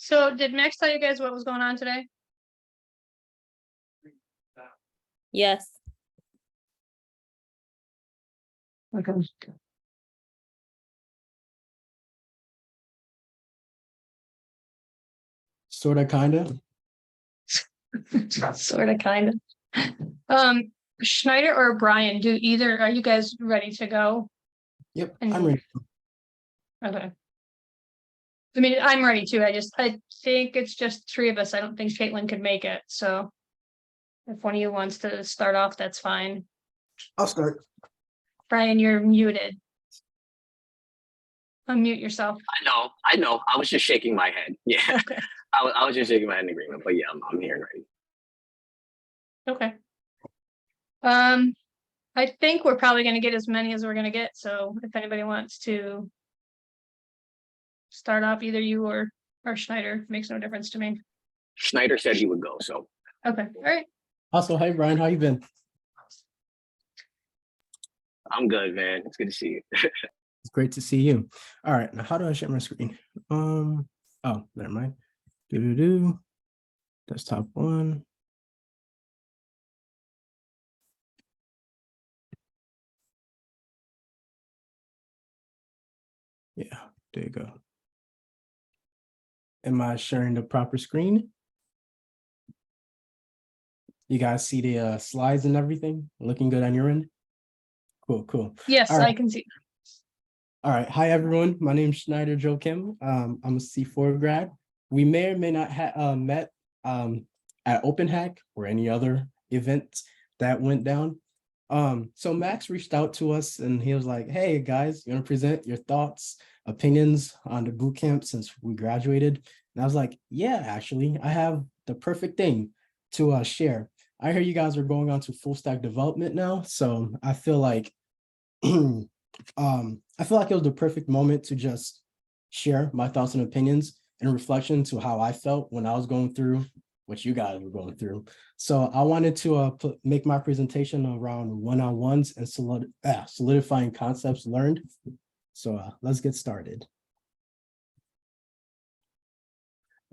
So did Max tell you guys what was going on today? Yes. Okay. Sort of, kind of. Sort of, kind of. Schneider or Brian, are you guys ready to go? Yep, And- I'm ready. Okay. I mean, I'm ready too. I think it's just three of us. I don't think Caitlin could make it, so. If one of you wants to start off, that's fine. I'll start. Brian, you're muted. Unmute yourself. I know. I was just shaking my head. Yeah, Okay. I was just shaking my head in agreement. But yeah, I'm here and ready. Okay. I think we're probably gonna get as many as we're gonna get, so if anybody wants to start off, either you or Schneider, makes no difference to me. Schneider said he would go, so Okay, all right. Also, hey Brian, how you been? I'm good, man. It's good to see you. It's great to see you. All right, now how do I share my screen? Oh, never mind. Desktop one. Yeah, there you go. Am I sharing the proper screen? You guys see the slides and everything? Looking good on your end? Cool, cool. Yes, All right. I can see. All right. Hi, everyone. My name is Schneider Joe Kim. I'm a C4 grad. We may or may not have met at OpenHack or any other event that went down. So Max reached out to us and he was like, hey, guys, you want to present your thoughts, opinions on the boot camp since we graduated? And I was like, yeah, actually, I have the perfect thing to share. I hear you guys are going on to full stack development now. So I feel like it was the perfect moment to just share my thoughts and opinions in reflection to how I felt when I was going through what you guys were going through. So I wanted to make my presentation around one-on-ones and solidifying concepts learned. So let's get started.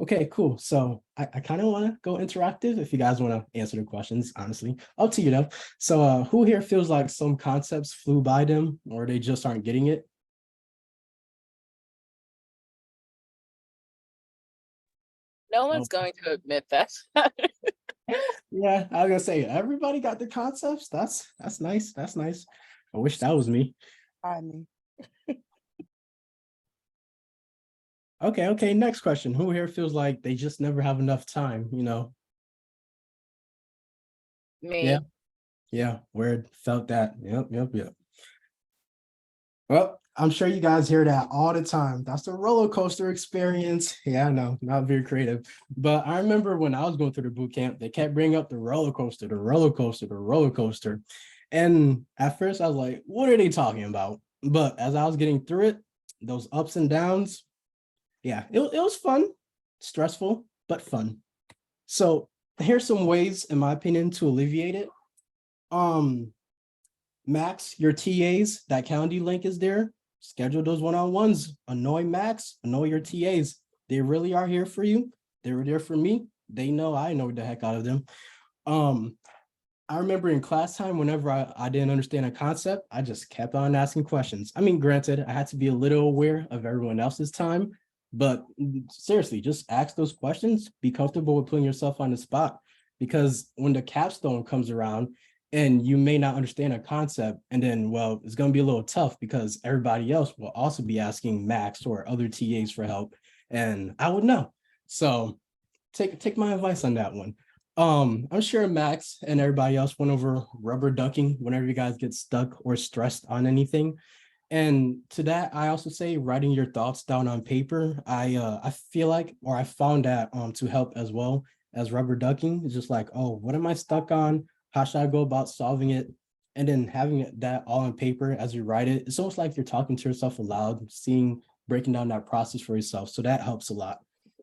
Okay, cool. So I kind of want to go interactive if you guys want to answer the questions, honestly. Up to you though. So who here feels like some concepts flew by them or they just aren't getting it? No one's going to admit that. Yeah, I was gonna say everybody got the concepts. That's nice. That's nice. I wish that was me. Okay. Next question. Who here feels like they just never have enough time, you know? Me. Yeah, word, felt that. Yep. Well, I'm sure you guys hear that all the time. That's the roller coaster experience. Yeah, I know, not very creative. But I remember when I was going through the boot camp, they kept bringing up the roller coaster. And at first I was like, what are they talking about? But as I was getting through it, those ups and downs, yeah, it was fun, stressful, but fun. So here's some ways, in my opinion, to alleviate it. Max, your TAs, that Calendly link is there. Schedule those one-on-ones. Annoy Max, annoy your TAs. They really are here for you. They were there for me. They know I know the heck out of them. I remember in class time, whenever I didn't understand a concept, I just kept on asking questions. I mean, granted, I had to be a little aware of everyone else's time, but seriously, just ask those questions. Be comfortable with putting yourself on the spot, because when the capstone comes around and you may not understand a concept, and then, well, it's going to be a little tough because everybody else will also be asking Max or other TAs for help, and I would know. So take my advice on that one. I'm sure Max and everybody else went over rubber ducking whenever you guys get stuck or stressed on anything. And to that, I also say writing your thoughts down on paper. I feel like, or I found that to help as well as rubber ducking. It's just like, oh, what am I stuck on? How should I go about solving it? And then having that all on paper as you write it, it's almost like you're talking to yourself aloud, breaking down that process for yourself. So that helps a lot.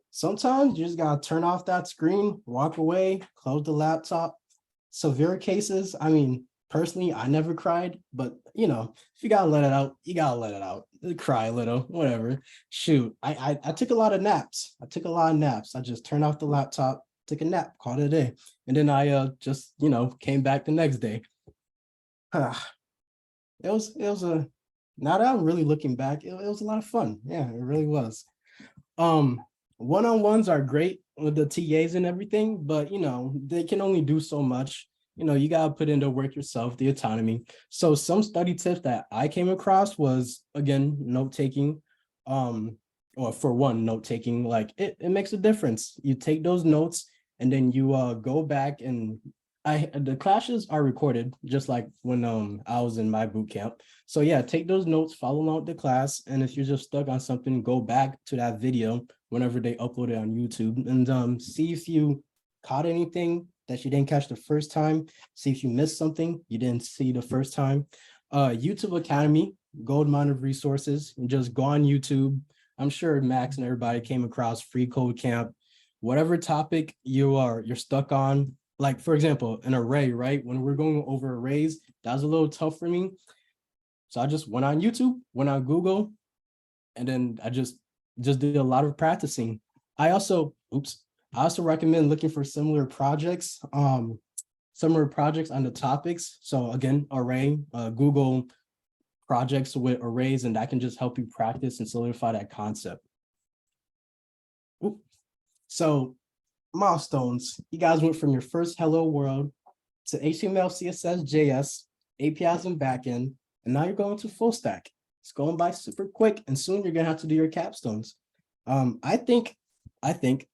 Sometimes you just gotta turn off that screen, walk away, close the laptop. Severe cases, I mean, Personally, I never cried, but you know, if you gotta let it out, you gotta let it out. Cry a little, whatever. Shoot, I took a lot of naps. I took a lot of naps. I just turned off the laptop, took a nap, called it a day, and then I just came back the next day. It was a now that I'm really looking back, it was a lot of fun. Yeah, it really was. One-on-ones are great with the TAs and everything, but they can only do so much. You gotta put in the work yourself, the autonomy. So some study tips that I came across was, again, note-taking. Or for one, note-taking, like it makes a difference. You take those notes and then you go back, and the classes are recorded just like when I was in my boot camp. So yeah, take those notes, follow along with the class, and if you're just stuck on something, go back to that video whenever they upload it on YouTube and see if you caught anything that you didn't catch the first time. See if you missed something you didn't see the first time. YouTube Academy, gold mine of resources, and just go on YouTube. I'm sure Max and everybody came across Free Code Camp. Whatever topic you're stuck on, like for example, an array, right? When we're going over arrays, that was a little tough for me. So I just went on YouTube, went on Google, and then I just did a lot of practicing. I also recommend looking for similar projects on the topics. So again, array, Google projects with arrays, and that can just help you practice and solidify that concept. So milestones, you guys went from your first hello world to HTML, CSS, JS, APIs and backend, and now you're going to full stack. It's going by super quick, and soon you're gonna have to do your capstones. I think,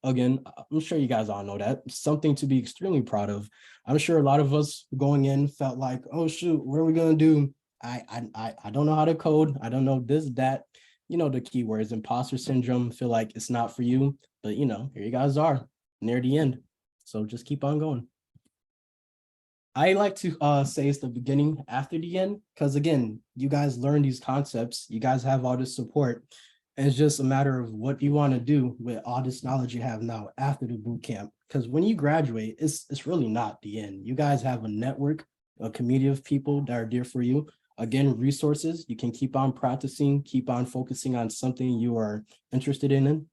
again, I'm sure you guys all know that, something to be extremely proud of. I'm sure a lot of us going in felt like, oh shoot, what are we gonna do? I don't know how to code. I don't know this, that, the keywords, imposter syndrome, feel like it's not for you, but here you guys are near the end. So just keep on going. I like to say it's the beginning after the end, because again, you guys learn these concepts, you guys have all this support, and it's just a matter of what you want to do with all this knowledge you have now after the boot camp. Because when you graduate, it's really not the end. You guys have a network, a community of people that are there for you. Again, resources, you can keep on practicing, keep on focusing on something you are interested in.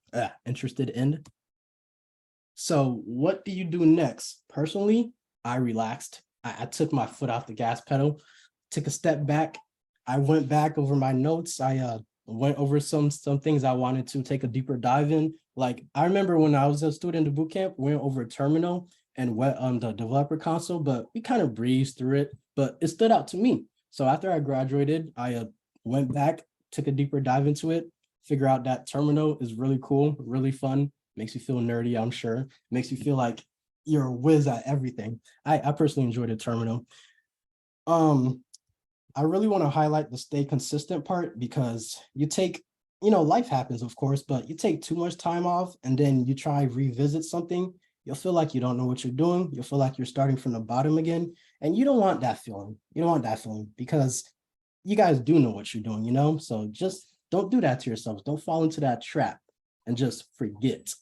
So what do you do next? Personally, I relaxed. I took my foot off the gas pedal, took a step back. I went back over my notes. I went over some things I wanted to take a deeper dive in. Like I remember when I was a student in boot camp, we went over terminal and went on the developer console, but we kind of breezed through it, but it stood out to me. So after I graduated, I went back, took a deeper dive into it, figure out that terminal is really cool, really fun, makes you feel nerdy, I'm sure, makes you feel like you're a whiz at everything. I personally enjoyed the terminal. I really want to highlight the stay consistent part, because you take, life happens, of course, but you take too much time off and then you try revisit something, you'll feel like you don't know what you're doing. You'll feel like you're starting from the bottom again. And you don't want that feeling. You don't want that feeling, because you guys do know what you're doing, So just don't do that to yourselves. Don't fall into that trap and just forget.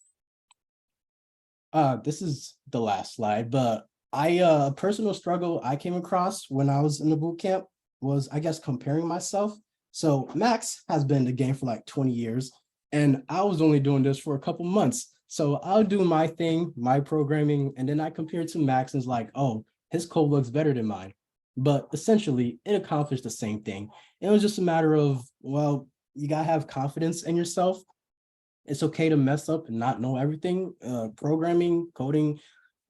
This is the last slide, but a personal struggle I came across when I was in the boot camp was, I guess, comparing myself. So Max has been in the game for like 20 years, and I was only doing this for a couple months. So I'll do my thing, my programming, and then I compare it to Max, and it's like, oh, his code looks better than mine. But essentially, it accomplished the same thing. It was just a matter of, well, you gotta have confidence in yourself. It's okay to mess up and not know everything. Programming, coding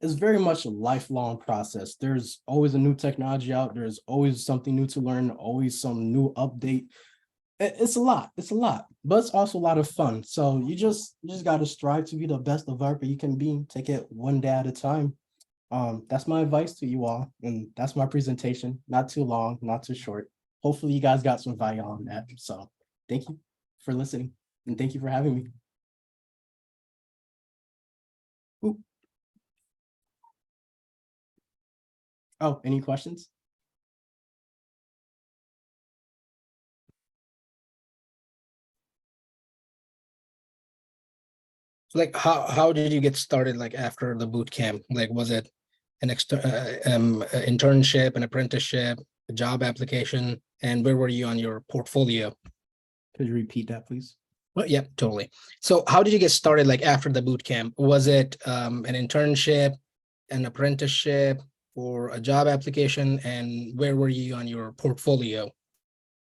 is very much a lifelong process. There's always a new technology out. There's always something new to learn, always some new update. It's a lot, but it's also a lot of fun. So you just got to strive to be the best developer you can be. Take it one day at a time. That's my advice to you all. And that's my presentation. Not too long, not too short. Hopefully you guys got some value on that. So thank you for listening, and thank you for having me. Ooh. Oh, any questions? Like how did you get started, like after the boot camp? Like was it internship, an apprenticeship, a job application, and where were you on your portfolio? Could you repeat that, please? Well, yeah, totally. So how did you get started, like after the boot camp? Was it an internship, an apprenticeship, or a job application? And where were you on your portfolio?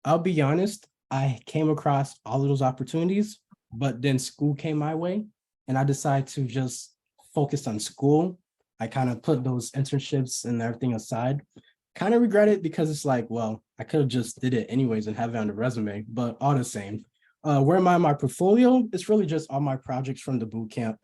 I'll be honest, I came across all of those opportunities, but then school came my way and I decided to just focus on school. I kind of put those internships and everything aside. Kind of regret it because it's like, well, I could have just did it anyways and have it on the resume, but all the same. Where am I in my portfolio? It's really just all my projects from the boot camp.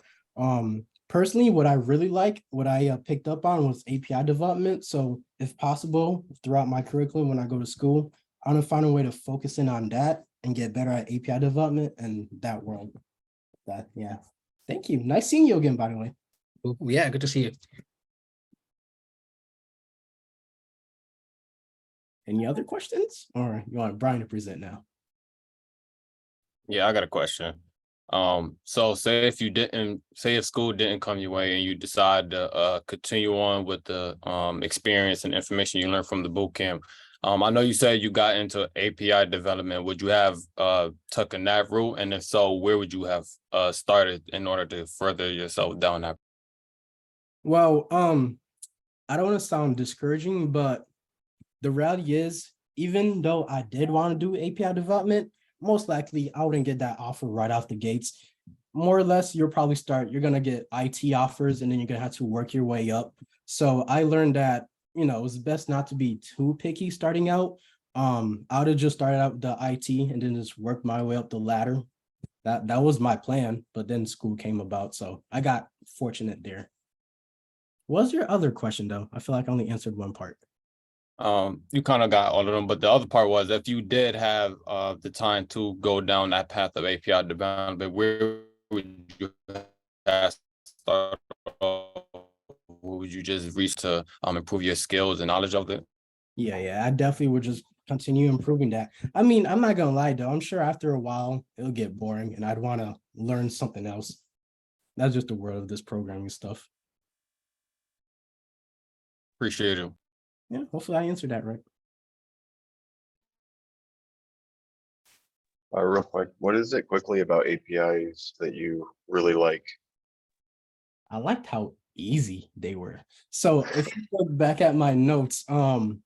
Personally, what I really like, what I picked up on was API development. So if possible, throughout my curriculum when I go to school, I want to find a way to focus in on that and get better at API development and that world. That, yeah. Thank you. Nice seeing you again, by the way. Ooh, yeah, good to see you. Any other questions? Or you want Brian to present now? Yeah, I got a question. So say if school didn't come your way and you decide to continue on with the experience and information you learned from the boot camp. I know you said you got into API development. Would you have taken that route? And if so, where would you have started in order to further yourself down that? Well, I don't want to sound discouraging, but the reality is, even though I did want to do API development, most likely I wouldn't get that offer right off the gates. More or less, you're going to get IT offers and then you're going to have to work your way up. So I learned that, you know, it was best not to be too picky starting out. I would have just started out with the IT and then just worked my way up the ladder. That was my plan, but then school came about. So I got fortunate there. What was your other question though? I feel like I only answered one part. You kind of got all of them, but the other part was if you did have the time to go down that path of API development, where would you have start off? What would you just reach to improve your skills and knowledge of it? Yeah, I definitely would just continue improving that. I mean, I'm not gonna lie though, I'm sure after a while it'll get boring and I'd want to learn something else. That's just the world of this programming stuff. Appreciate it. Yeah, hopefully I answered that right. Real quick, what is it quickly about APIs that you really like? I liked how easy they were. So if you look back at my notes, when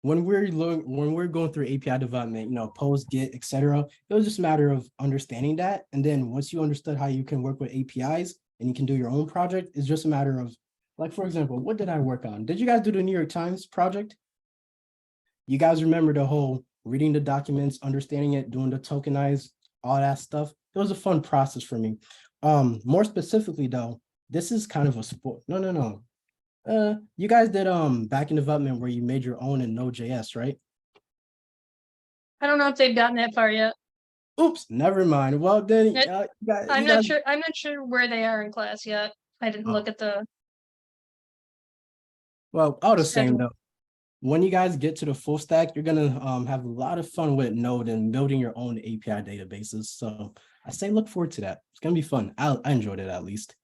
we're going through API development, you know, post, get, etc., it was just a matter of understanding that. And then once you understood how you can work with APIs and you can do your own project, it's just a matter of, like, for example, what did I work on? Did you guys do the New York Times project? You guys remember the whole reading the documents, understanding it, doing the tokenized, all that stuff? It was a fun process for me. More specifically though, this is kind of a sport. No. You guys did backend development where you made your own in Node.js, right? I don't know if they've gotten that far yet. Oops, never mind. Well, then I'm not sure where they are in class yet. I didn't look at the. Well, all the same schedule. though. When you guys get to the full stack, you're gonna have a lot of fun with Node and building your own API databases. So I say look forward to that. It's gonna be fun. I enjoyed it at least.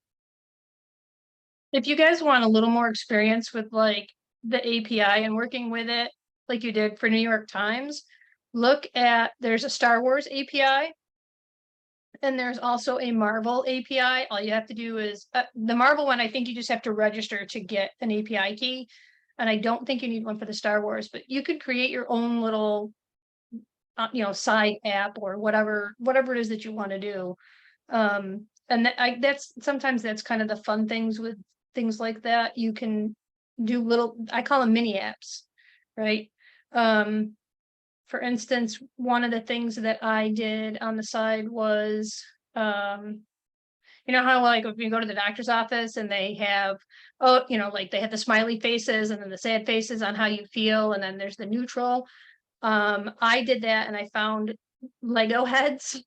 If you guys want a little more experience with like the API and working with it, like you did for New York Times, there's a Star Wars API. And there's also a Marvel API. All you have to do is the Marvel one, I think you just have to register to get an API key. And I don't think you need one for the Star Wars, but you could create your own little, side app or whatever it is that you want to do. And sometimes that's kind of the fun things with things like that. You can do I call them mini apps, right? For instance, one of the things that I did on the side was, you know how like if you go to the doctor's office and they have, like they have the smiley faces and then the sad faces on how you feel, and then there's the neutral. I did that and I found Lego heads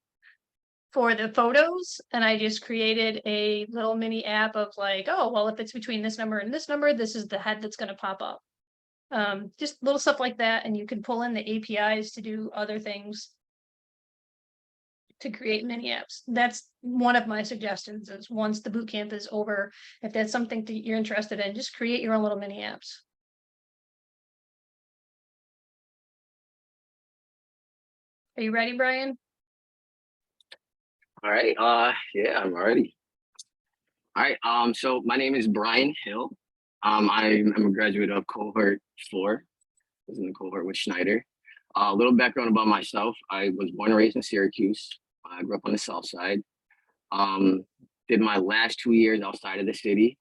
for the photos, and I just created a little mini app of like, oh, well, if it's between this number and this number, this is the head that's going to pop up. Just little stuff like that, and you can pull in the APIs to do other things to create mini apps. That's one of my suggestions is once the boot camp is over, if that's something that you're interested in, just create your own little mini apps. Are you ready, Brian? All right. Yeah, I'm ready. All right. So my name is Brian Hill. I'm a graduate of cohort 4. I was in the cohort with Schneider. A little background about myself. I was born and raised in Syracuse. I grew up on the south side. Did my last 2 years outside of the city.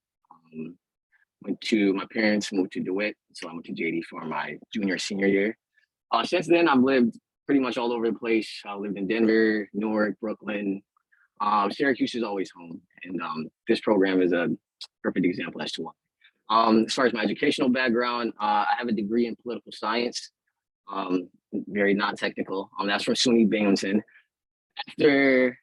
My parents moved to DeWitt, so I went to JD for my junior, senior year. Since then, I've lived pretty much all over the place. I lived in Denver, Newark, Brooklyn. Syracuse is always home, and this program is a perfect example as to why. As far as my educational background, I have a degree in political science, very non-technical. That's from SUNY Binghamton. After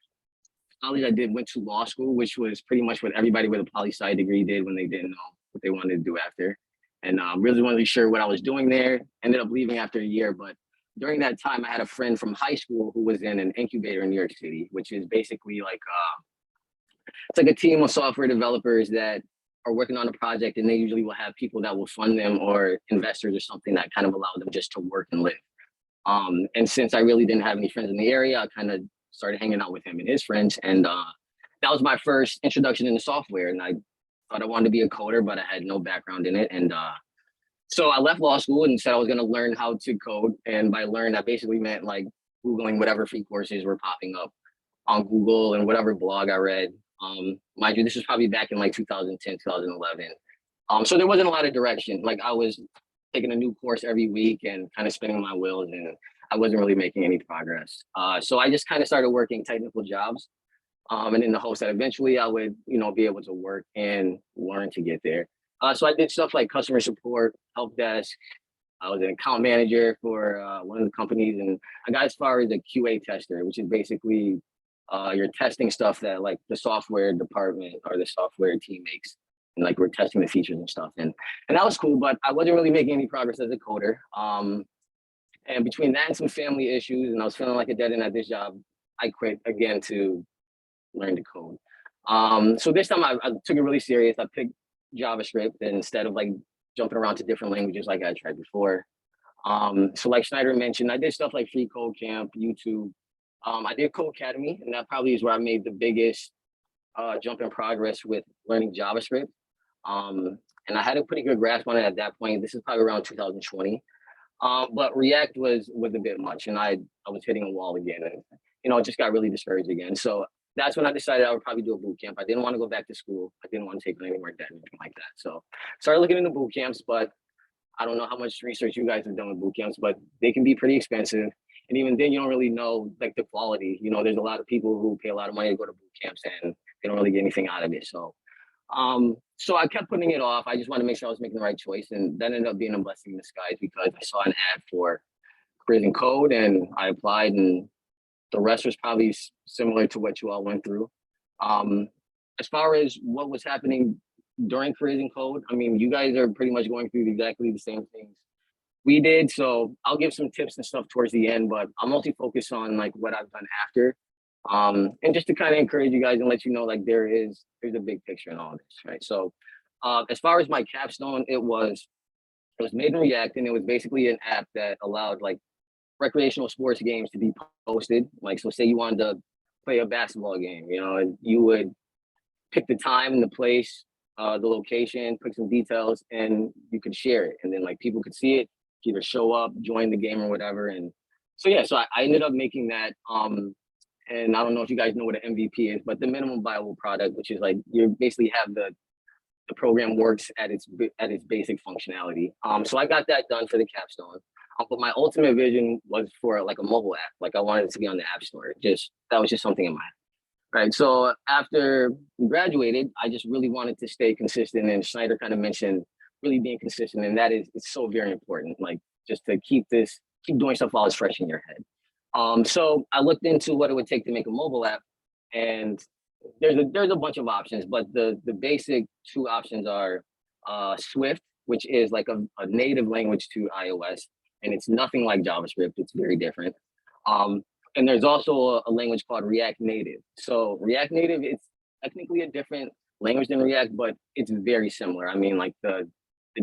college, went to law school, which was pretty much what everybody with a poli-sci degree did when they didn't know what they wanted to do after. And really wasn't sure what I was doing there. Ended up leaving after a year, but during that time, I had a friend from high school who was in an incubator in New York City, which is basically like it's like a team of software developers that are working on a project, and they usually will have people that will fund them or investors or something that kind of allow them just to work and live. And since I really didn't have any friends in the area, I kind of started hanging out with him and his friends, and that was my first introduction into software. And I thought I wanted to be a coder, but I had no background in it, and so I left law school and said I was going to learn how to code. And by learn, that basically meant like Googling whatever free courses were popping up on Google and whatever blog I read. Mind you, this was probably back in like 2010, 2011. So there wasn't a lot of direction. Like I was taking a new course every week and kind of spinning my wheels, and I wasn't really making any progress. So I just kind of started working technical jobs. And in the hopes that eventually I would, be able to work and learn to get there. So I did stuff like customer support, help desk. I was an account manager for one of the companies, and I got as far as a QA tester, which is basically you're testing stuff that like the software department or the software team makes, and like we're testing the features and stuff. And that was cool, but I wasn't really making any progress as a coder. And between that and some family issues, and I was feeling like a dead end at this job, I quit again to learn to code. So this time I took it really serious. I picked JavaScript instead of like jumping around to different languages like I tried before. So like Schneider mentioned, I did stuff like Free Code Camp, YouTube. I did Code Academy, and that probably is where I made the biggest jump in progress with learning JavaScript. And I had a pretty good grasp on it at that point. This is probably around 2020. But React was a bit much, and I was hitting a wall again, and it just got really discouraged again. So that's when I decided I would probably do a boot camp. I didn't want to go back to school. I didn't want to take on any more debt or anything like that. So started looking into boot camps, but I don't know how much research you guys have done with boot camps, but they can be pretty expensive. And even then, you don't really know like the quality. There's a lot of people who pay a lot of money to go to boot camps, and they don't really get anything out of it. So so I kept putting it off. I just wanted to make sure I was making the right choice, and that ended up being a blessing in disguise because I saw an ad for careers in code, and I applied, and the rest was probably similar to what you all went through. As far as what was happening during careers in code, I mean, you guys are pretty much going through exactly the same things we did. So I'll give some tips and stuff towards the end, but I'll mostly focus on like what I've done after. And just to kind of encourage you guys and let you know, like there's a big picture in all of this, right? So as far as my capstone, it was made in React, and it was basically an app that allowed like recreational sports games to be posted. Like, so say you wanted to play a basketball game, and you would pick the time and the place, the location, put some details, and you could share it. And then like people could see it, either show up, join the game or whatever. And so, yeah, so I ended up making that. And I don't know if you guys know what an MVP is, but the minimum viable product, which is like you basically have the program works at its basic functionality. So I got that done for the capstone. But my ultimate vision was for like a mobile app. Like I wanted it to be on the App Store. That was just something in my head. Right. So after we graduated, I just really wanted to stay consistent. And Schneider kind of mentioned really being consistent. And it's so very important. Like just to keep doing stuff while it's fresh in your head. So I looked into what it would take to make a mobile app, and there's a bunch of options, but the basic two options are Swift, which is like a native language to iOS, and it's nothing like JavaScript. It's very different. And there's also a language called React Native. So React Native, it's technically a different language than React, but it's very similar. I mean, like the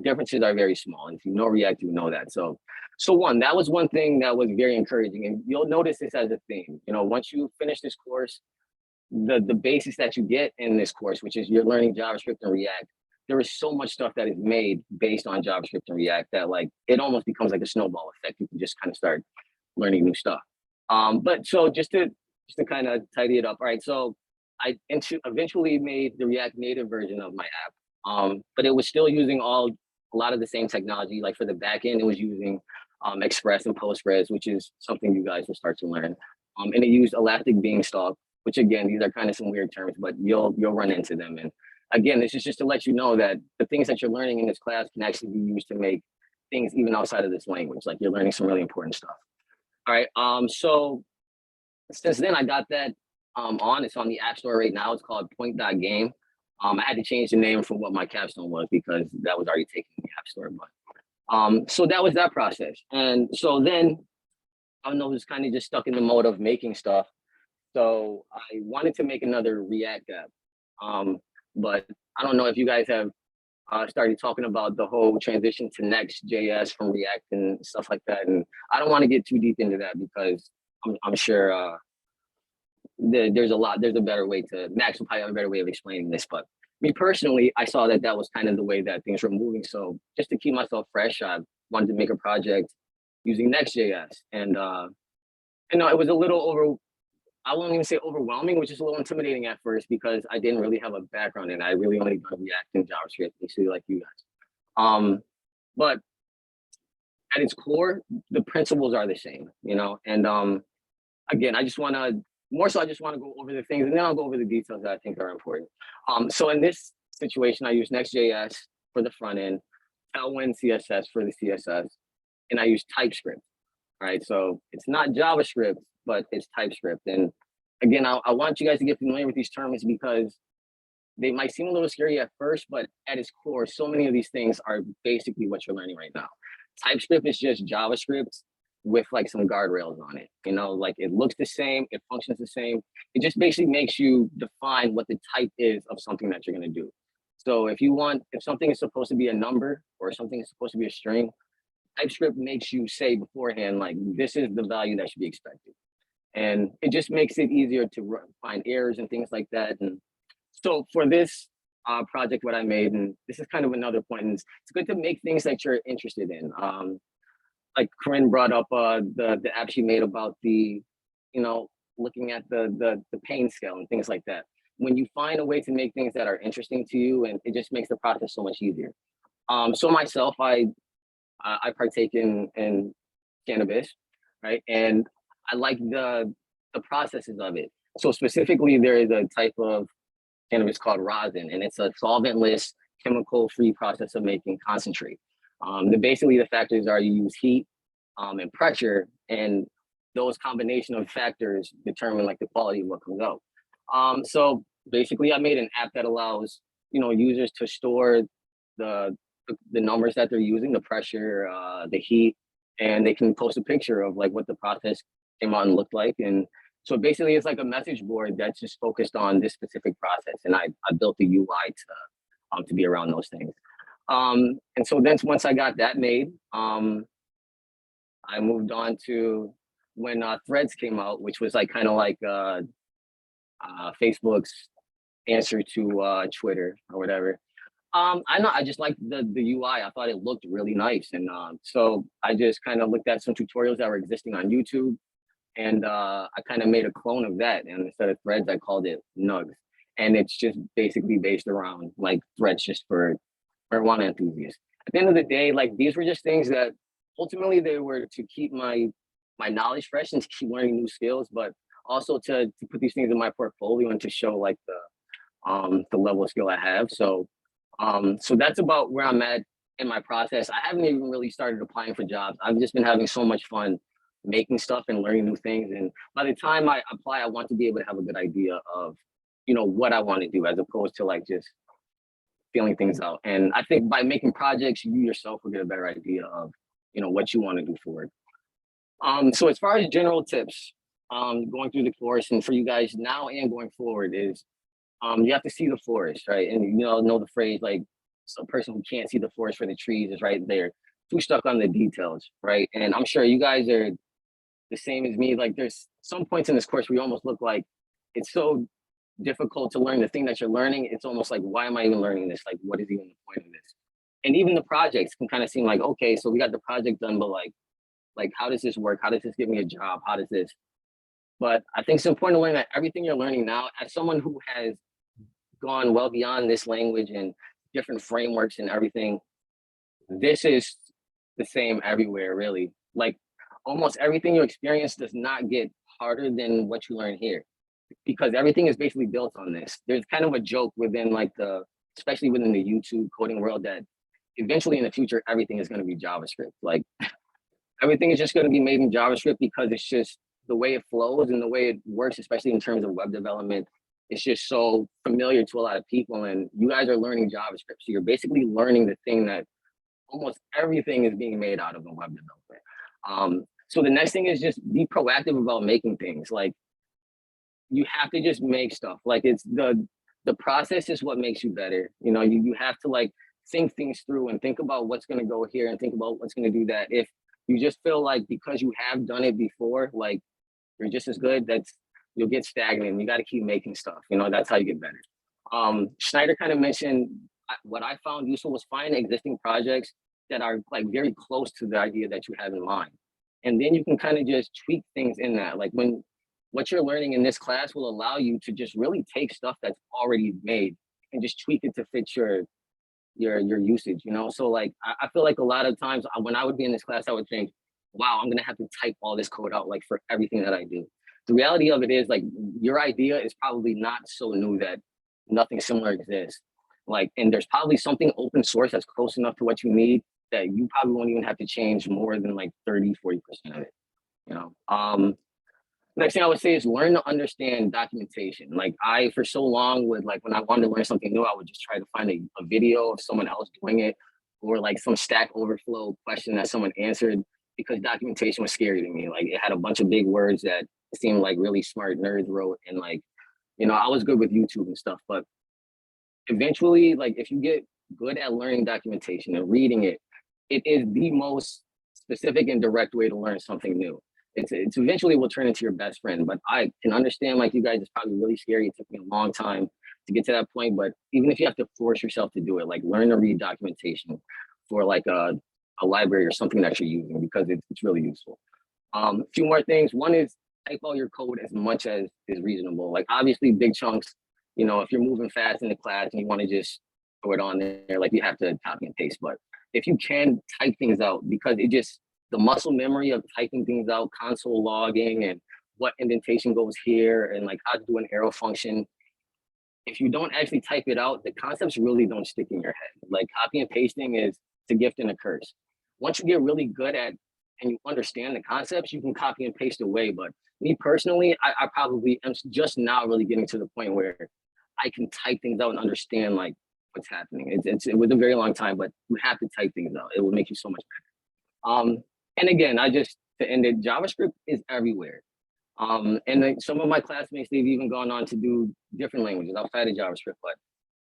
differences are very small. And if you know React, you know that. So that was one thing that was very encouraging. And you'll notice this as a theme. You know, once you finish this course, the basics that you get in this course, which is you're learning JavaScript and React, there is so much stuff that is made based on JavaScript and React that like it almost becomes like a snowball effect. You can just kind of start learning new stuff. But so just to kind of tidy it up, all right. So I eventually made the React Native version of my app, but it was still using a lot of the same technology. Like for the backend, it was using Express and Postgres, which is something you guys will start to learn. And it used Elastic Beanstalk, which again, these are kind of some weird terms, but you'll run into them. And again, this is just to let you know that the things that you're learning in this class can actually be used to make things even outside of this language. Like you're learning some really important stuff. All right. So since then I got that it's on the App Store right now. It's called Point.game. I had to change the name from what my capstone was because that was already taken in the App Store. But so that was that process. And so then I was kind of just stuck in the mode of making stuff. So I wanted to make another React app. But I don't know if you guys have started talking about the whole transition to Next.js from React and stuff like that. And I don't want to get too deep into that because I'm sure there's a better way Max will probably have a better way of explaining this. But me personally, I saw that was kind of the way that things were moving. So just to keep myself fresh, I wanted to make a project using Next.js. And it was a little I won't even say overwhelming, which is a little intimidating at first because I didn't really have a background in it. I really only done React and JavaScript, basically like you guys. But at its core, the principles are the same, and again, I just want to go over the things and then I'll go over the details that I think are important. So in this situation, I use Next.js for the front end, Tailwind CSS for the CSS, and I use TypeScript. All right, so it's not JavaScript, but it's TypeScript. And again, I want you guys to get familiar with these terms because they might seem a little scary at first, but at its core, so many of these things are basically what you're learning right now. TypeScript is just JavaScript with like some guardrails on it. Like it looks the same, it functions the same. It just basically makes you define what the type is of something that you're gonna do. So if something is supposed to be a number or something is supposed to be a string, TypeScript makes you say beforehand, like, this is the value that should be expected. And it just makes it easier to find errors and things like that. And so for this project, what I made, and this is kind of another point, and it's good to make things that you're interested in. Like Corinne brought up the app she made about the, looking at the pain scale and things like that. When you find a way to make things that are interesting to you, and it just makes the process so much easier. So myself, I partake in cannabis, right? And I like the processes of it. So specifically, there is a type of cannabis called rosin, and it's a solventless, chemical-free process of making concentrate. Basically, the factors are you use heat and pressure, and those combination of factors determine like the quality of what comes out. So basically, I made an app that allows users to store the numbers that they're using, the pressure, the heat, and they can post a picture of like what the process came out and looked like. And so basically it's like a message board that's just focused on this specific process. And I built the UI to be around those things. And so then once I got that made, I moved on to when Threads came out, which was like kind of like Facebook's answer to Twitter or whatever. I just liked the UI. I thought it looked really nice. And so I just kind of looked at some tutorials that were existing on YouTube. And I kind of made a clone of that. And instead of Threads, I called it Nugs. And it's just basically based around like Threads just for marijuana enthusiasts. At the end of the day, like these were just things that ultimately they were to keep my knowledge fresh and to keep learning new skills, but also to put these things in my portfolio and to show like the level of skill I have. So that's about where I'm at in my process. I haven't even really started applying for jobs. I've just been having so much fun making stuff and learning new things. And by the time I apply, I want to be able to have a good idea of, what I want to do as opposed to like just feeling things out. And I think by making projects, you yourself will get a better idea of, what you want to do for it. So as far as general tips, going through the course, and for you guys now and going forward, is you have to see the forest, right? And know the phrase like, a person who can't see the forest for the trees is right there, too stuck on the details, right? And I'm sure you guys are the same as me. Like, there's some points in this course where you almost look like it's so difficult to learn the thing that you're learning. It's almost like, why am I even learning this? Like, what is even the point of this? And even the projects can kind of seem like, okay, so we got the project done, but like how does this work? How does this give me a job? How does this? But I think it's important to learn that everything you're learning now, as someone who has gone well beyond this language and different frameworks and everything, this is the same everywhere, really. Like, almost everything you experience does not get harder than what you learn here, because everything is basically built on this. There's kind of a joke within especially within the YouTube coding world, that eventually in the future, everything is going to be JavaScript. Like, everything is just going to be made in JavaScript, because it's just the way it flows and the way it works, especially in terms of web development. It's just so familiar to a lot of people, and you guys are learning JavaScript. So you're basically learning the thing that almost everything is being made out of in web development. So the next thing is just be proactive about making things. Like, you have to just make stuff. Like, it's the process is what makes you better. You have to like think things through and think about what's going to go here and think about what's going to do that. If you just feel like because you have done it before, like you're just as good, you'll get stagnant. You got to keep making stuff. That's how you get better. Schneider kind of mentioned what I found useful was find existing projects that are like very close to the idea that you have in mind. And then you can kind of just tweak things in that. Like, what you're learning in this class will allow you to just really take stuff that's already made and just tweak it to fit your usage, So like, I feel like a lot of times when I would be in this class, I would think, wow, I'm gonna have to type all this code out like for everything that I do. The reality of it is, like, your idea is probably not so new that nothing similar exists. Like, and there's probably something open source that's close enough to what you need that you probably won't even have to change more than like 30, 40% of it. Next thing I would say is learn to understand documentation. Like, I, for so long, would like, when I wanted to learn something new, I would just try to find a video of someone else doing it, or like some Stack Overflow question that someone answered, because documentation was scary to me. Like, it had a bunch of big words that seemed like really smart nerds wrote. And like, I was good with YouTube and stuff, but eventually, like, if you get good at learning documentation and reading it, it is the most specific and direct way to learn something new. It's eventually will turn into your best friend. But I can understand, like, you guys, it's probably really scary. It took me a long time to get to that point. But even if you have to force yourself to do it, like, learn to read documentation for like a library or something that you're using, because it's really useful. A few more things. One is type all your code as much as is reasonable. Like, obviously, big chunks, if you're moving fast in the class and you want to just throw it on there, like, you have to copy and paste. But if you can type things out, because the muscle memory of typing things out, console logging, and what indentation goes here, and like how to do an arrow function. If you don't actually type it out, the concepts really don't stick in your head. Like, copy and pasting is a gift and a curse. Once you get really good at and you understand the concepts, you can copy and paste away. But me personally, I probably am just now really getting to the point where I can type things out and understand like what's happening. It was a very long time, but you have to type things out. It will make you so much better. And again, to end it, JavaScript is everywhere. And then some of my classmates, they've even gone on to do different languages outside of JavaScript. But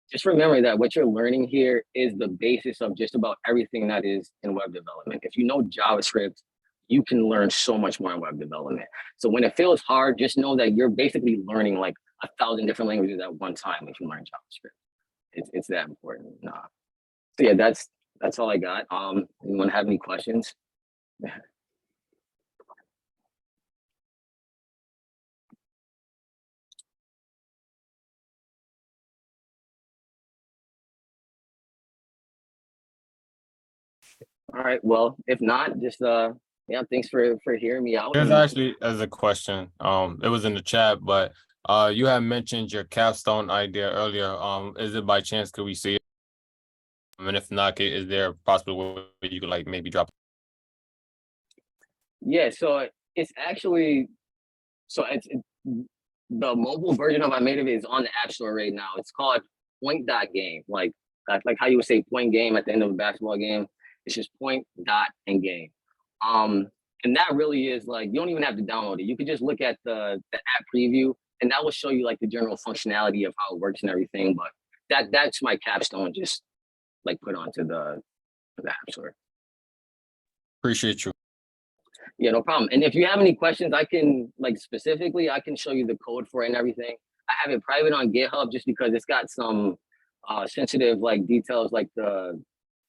just remember that what you're learning here is the basis of just about everything that is in web development. If you know JavaScript, you can learn so much more in web development. So when it feels hard, just know that you're basically learning like 1,000 different languages at one time if you learn JavaScript. It's that important. So yeah, that's all I got. Anyone have any questions? All right. Well, if not, just yeah, thanks for hearing me out. There's actually as a question. It was in the chat, but you had mentioned your capstone idea earlier. Is it by chance could we see it? And if not, is there a possible way you could like maybe drop? Yeah, so it's actually the mobile version of I made of it is on the App Store right now. It's called point.game, like how you would say point game at the end of a basketball game. It's just point dot and game. And And that really is like, you don't even have to download it. You could just look at the app preview, and that will show you like the general functionality of how it works and everything. But that's my capstone, just like put onto the app store. Appreciate you. Yeah, no problem. And if you have any questions, I can like specifically, I can show you the code for it and everything. I have it private on GitHub just because it's got some sensitive like details, like the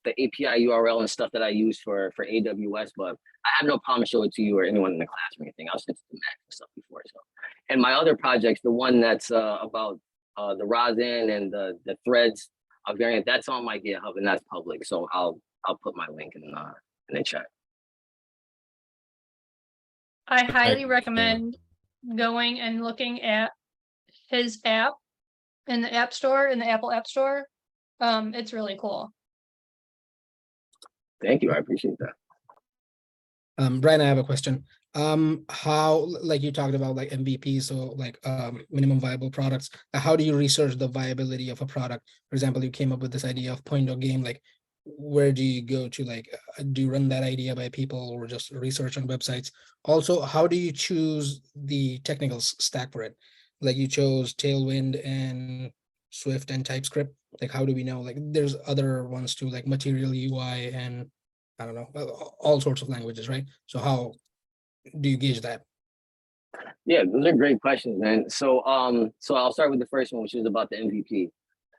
API URL and stuff that I use for AWS. But I have no problem showing it to you or anyone in the class or anything. I've sent it to Mac and stuff before. So, and my other projects, the one that's about the rosin and the threads variant, that's on my GitHub and that's public. So I'll put my link in the chat. I highly yeah. recommend going and looking at his app in the App Store, in the Apple App Store. It's really cool. Thank you. I appreciate that. Brian, I have a question. How, like you talked about like MVP, so like minimum viable products, how do you research the viability of a product? For example, you came up with this idea of point of game, like where do you go to, like do you run that idea by people or just research on websites? Also, how do you choose the technical stack for it? Like you chose Tailwind and Swift and TypeScript. Like how do we know? Like there's other ones too, like Material UI and I don't know, all sorts of languages, right? So how do you gauge that? Yeah, those are great questions, man. So so I'll start with the first one, which is about the MVP.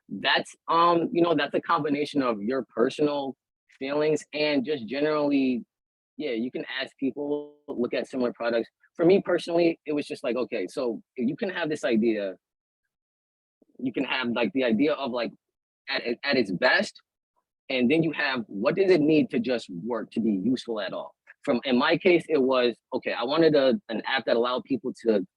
That's that's a combination of your personal feelings and just generally, yeah, you can ask people, look at similar products. For me personally, it was just like, okay, so if you can have this idea, you can have like the idea of like at its best, and then you have what does it need to just work to be useful at all. From in my case, it was okay. I wanted an app that allowed people to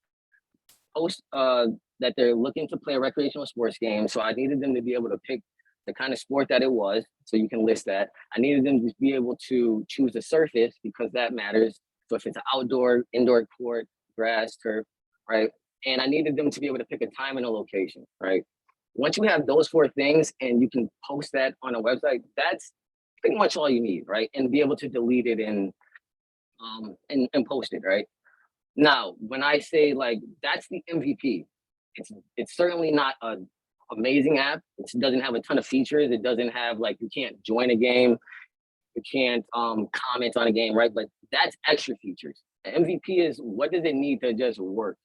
post that they're looking to play a recreational sports game. So I needed them to be able to pick the kind of sport that it was. So you can list that. I needed them to be able to choose a surface because that matters. So if it's an outdoor, indoor court, grass, turf, right? And I needed them to be able to pick a time and a location, right? Once you have those four things and you can post that on a website, that's pretty much all you need, right? And be able to delete it and post it, right? Now, when I say like that's the MVP, it's certainly not an amazing app. It doesn't have a ton of features. It doesn't have like you can't join a game, you can't comment on a game, right? But that's extra features. The MVP is what does it need to just work,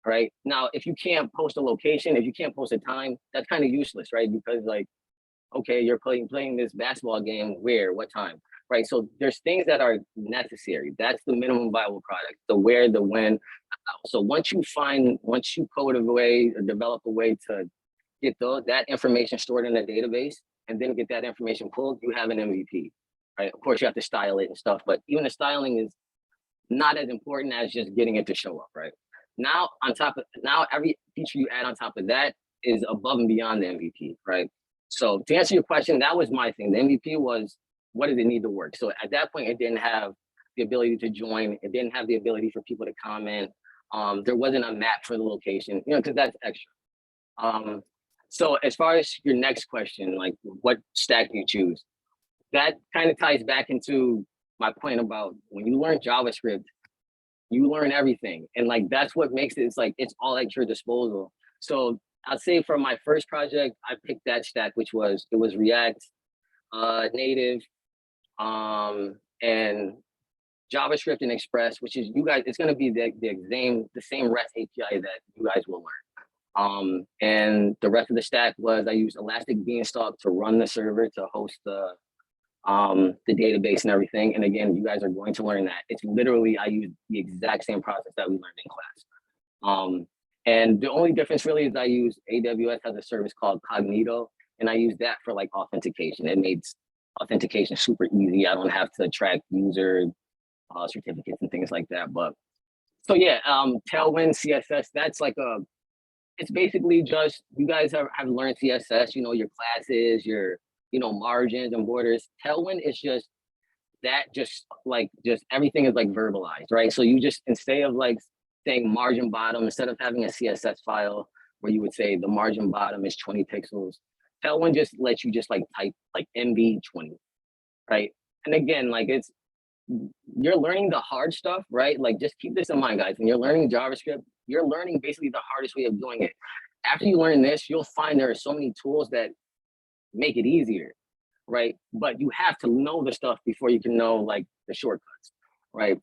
right? Now, if you can't post a location, if you can't post a time, that's kind of useless, right? Because like, okay, you're playing this basketball game, where, what time? Right. So there's things that are necessary. That's the minimum viable product, the where, the when. So once you code a way or develop a way to get that information stored in a database and then get that information pulled, you have an MVP. Right. Of course, you have to style it and stuff, but even the styling is not as important as just getting it to show up. Right. Now, every feature you add on top of that is above and beyond the MVP. Right. So to answer your question, that was my thing. The MVP was, what did it need to work? So at that point, it didn't have the ability to join. It didn't have the ability for people to comment. There wasn't a map for the location, because that's extra. So as far as your next question, like what stack do you choose? That kind of ties back into my point about when you learn JavaScript, you learn everything. And like, that's what makes it, it's like, it's all at your disposal. So I'd say for my first project, I picked that stack, it was React, Native, and JavaScript and Express, which is it's going to be the same REST API that you guys will learn. And the rest of the stack was I used Elastic Beanstalk to run the server to host the database and everything. And again, you guys are going to learn that. It's literally I use the exact same process that we learned in class. And the only difference really is I use AWS has a service called Cognito, and I use that for like authentication. It made authentication super easy. I don't have to track user certificates and things like that. But so yeah, Tailwind CSS, that's like it's basically just you guys have learned CSS, your classes, your margins and borders. Tailwind is just everything is like verbalized, right? So you just, instead of like saying margin bottom, instead of having a CSS file where you would say the margin bottom is 20 pixels, Tailwind just lets you just like type like MB 20, right? And again, like you're learning the hard stuff, right? Like just keep this in mind, guys. When you're learning JavaScript, you're learning basically the hardest way of doing it. After you learn this, you'll find there are so many tools that make it easier, right? But you have to know the stuff before you can know like the shortcuts, right?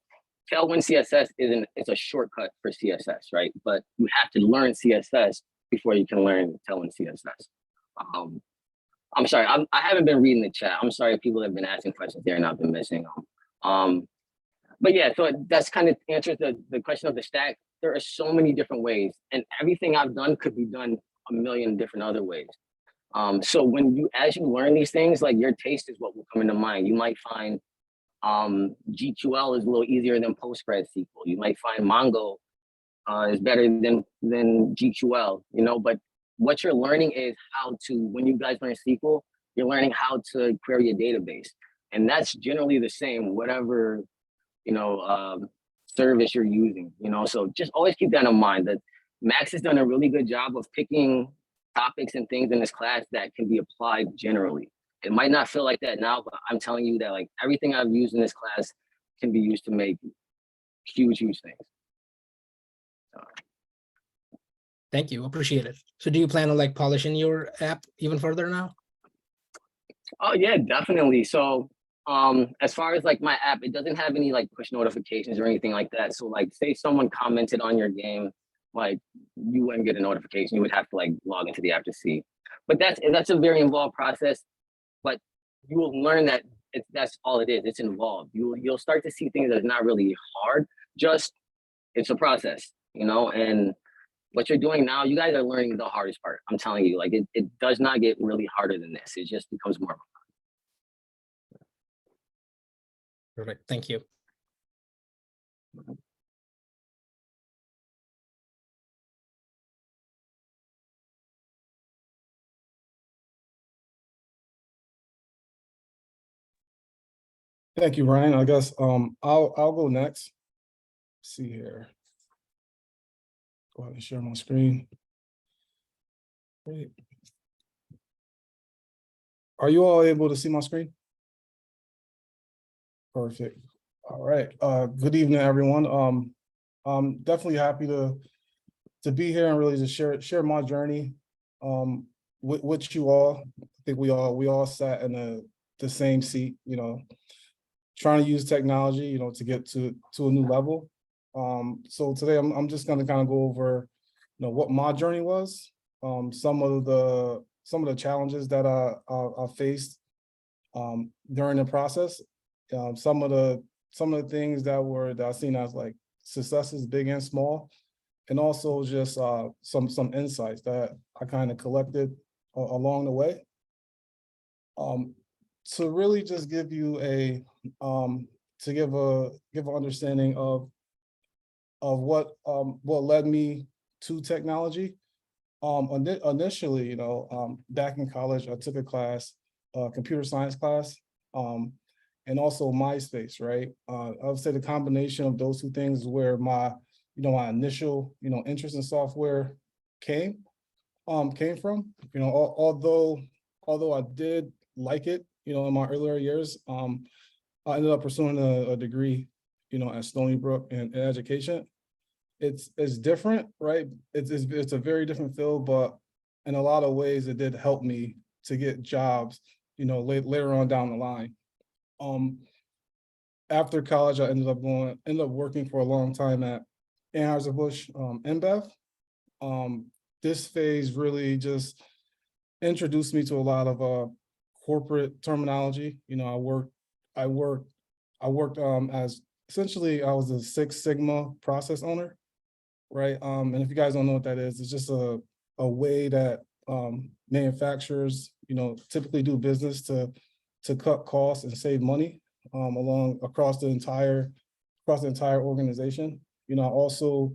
Tailwind CSS it's a shortcut for CSS, right? But you have to learn CSS before you can learn Tailwind CSS. I'm sorry, I haven't been reading the chat. I'm sorry if people have been asking questions there and I've been missing them. But yeah, so that's kind of answers the question of the stack. There are so many different ways, and everything I've done could be done a million different other ways. So as you learn these things, like your taste is what will come into mind. You might find GQL is a little easier than PostgreSQL. You might find Mongo is better than GQL, you know, but what you're learning is how to, when you guys learn SQL, you're learning how to query a database. And that's generally the same, whatever, you know, service you're using, you know, so just always keep that in mind that Max has done a really good job of picking topics and things in this class that can be applied generally. It might not feel like that now, but I'm telling you that like everything I've used in this class can be used to make huge things. Thank you, appreciate it. So do you plan on like polishing your app even further now? Oh yeah, definitely. So as far as like my app, it doesn't have any like push notifications or anything like that. So like say someone commented on your game, like you wouldn't get a notification. You would have to like log into the app to see. But that's a very involved process. But you will learn that that's all it is. It's involved. You'll start to see things that's not really hard. Just it's a process, you know, and what you're doing now, you guys are learning the hardest part. I'm telling you, like it does not get really harder than this. It just becomes more. Perfect, thank you. Thank you, Ryan. I guess I'll go next. Let's see here. Go ahead and share my screen. Great. Are you all able to see my screen? Perfect. All right. Good evening, everyone. I'm definitely happy to be here and really just share my journey with you all. I think we all sat in the same seat, you know, trying to use technology, you know, to get to a new level. So today I'm just going to kind of go over, you know, what my journey was, some of the challenges that I faced during the process, some of the things that I seen as like successes, big and small, and also just some insights that I kind of collected along the way. To really just give you give an understanding of what led me to technology. Initially, you know, back in college, I took a class, computer science class, and also MySpace, right? I would say the combination of those two things is where my initial, you know, interest in software came from. You know, although I did like it, you know, in my earlier years, I ended up pursuing a degree, you know, at Stony Brook in education. It's different, right? It's a very different field, but in a lot of ways, it did help me to get jobs, you know, later on down the line. After college, I ended up working for a long time at Anheuser-Busch InBev. This phase really just introduced me to a lot of corporate terminology. You know, I worked as essentially I was a Six Sigma process owner, right? And if you guys don't know what that is, it's just a way that manufacturers, you know, typically do business to cut costs and save money across the entire organization. You know, I also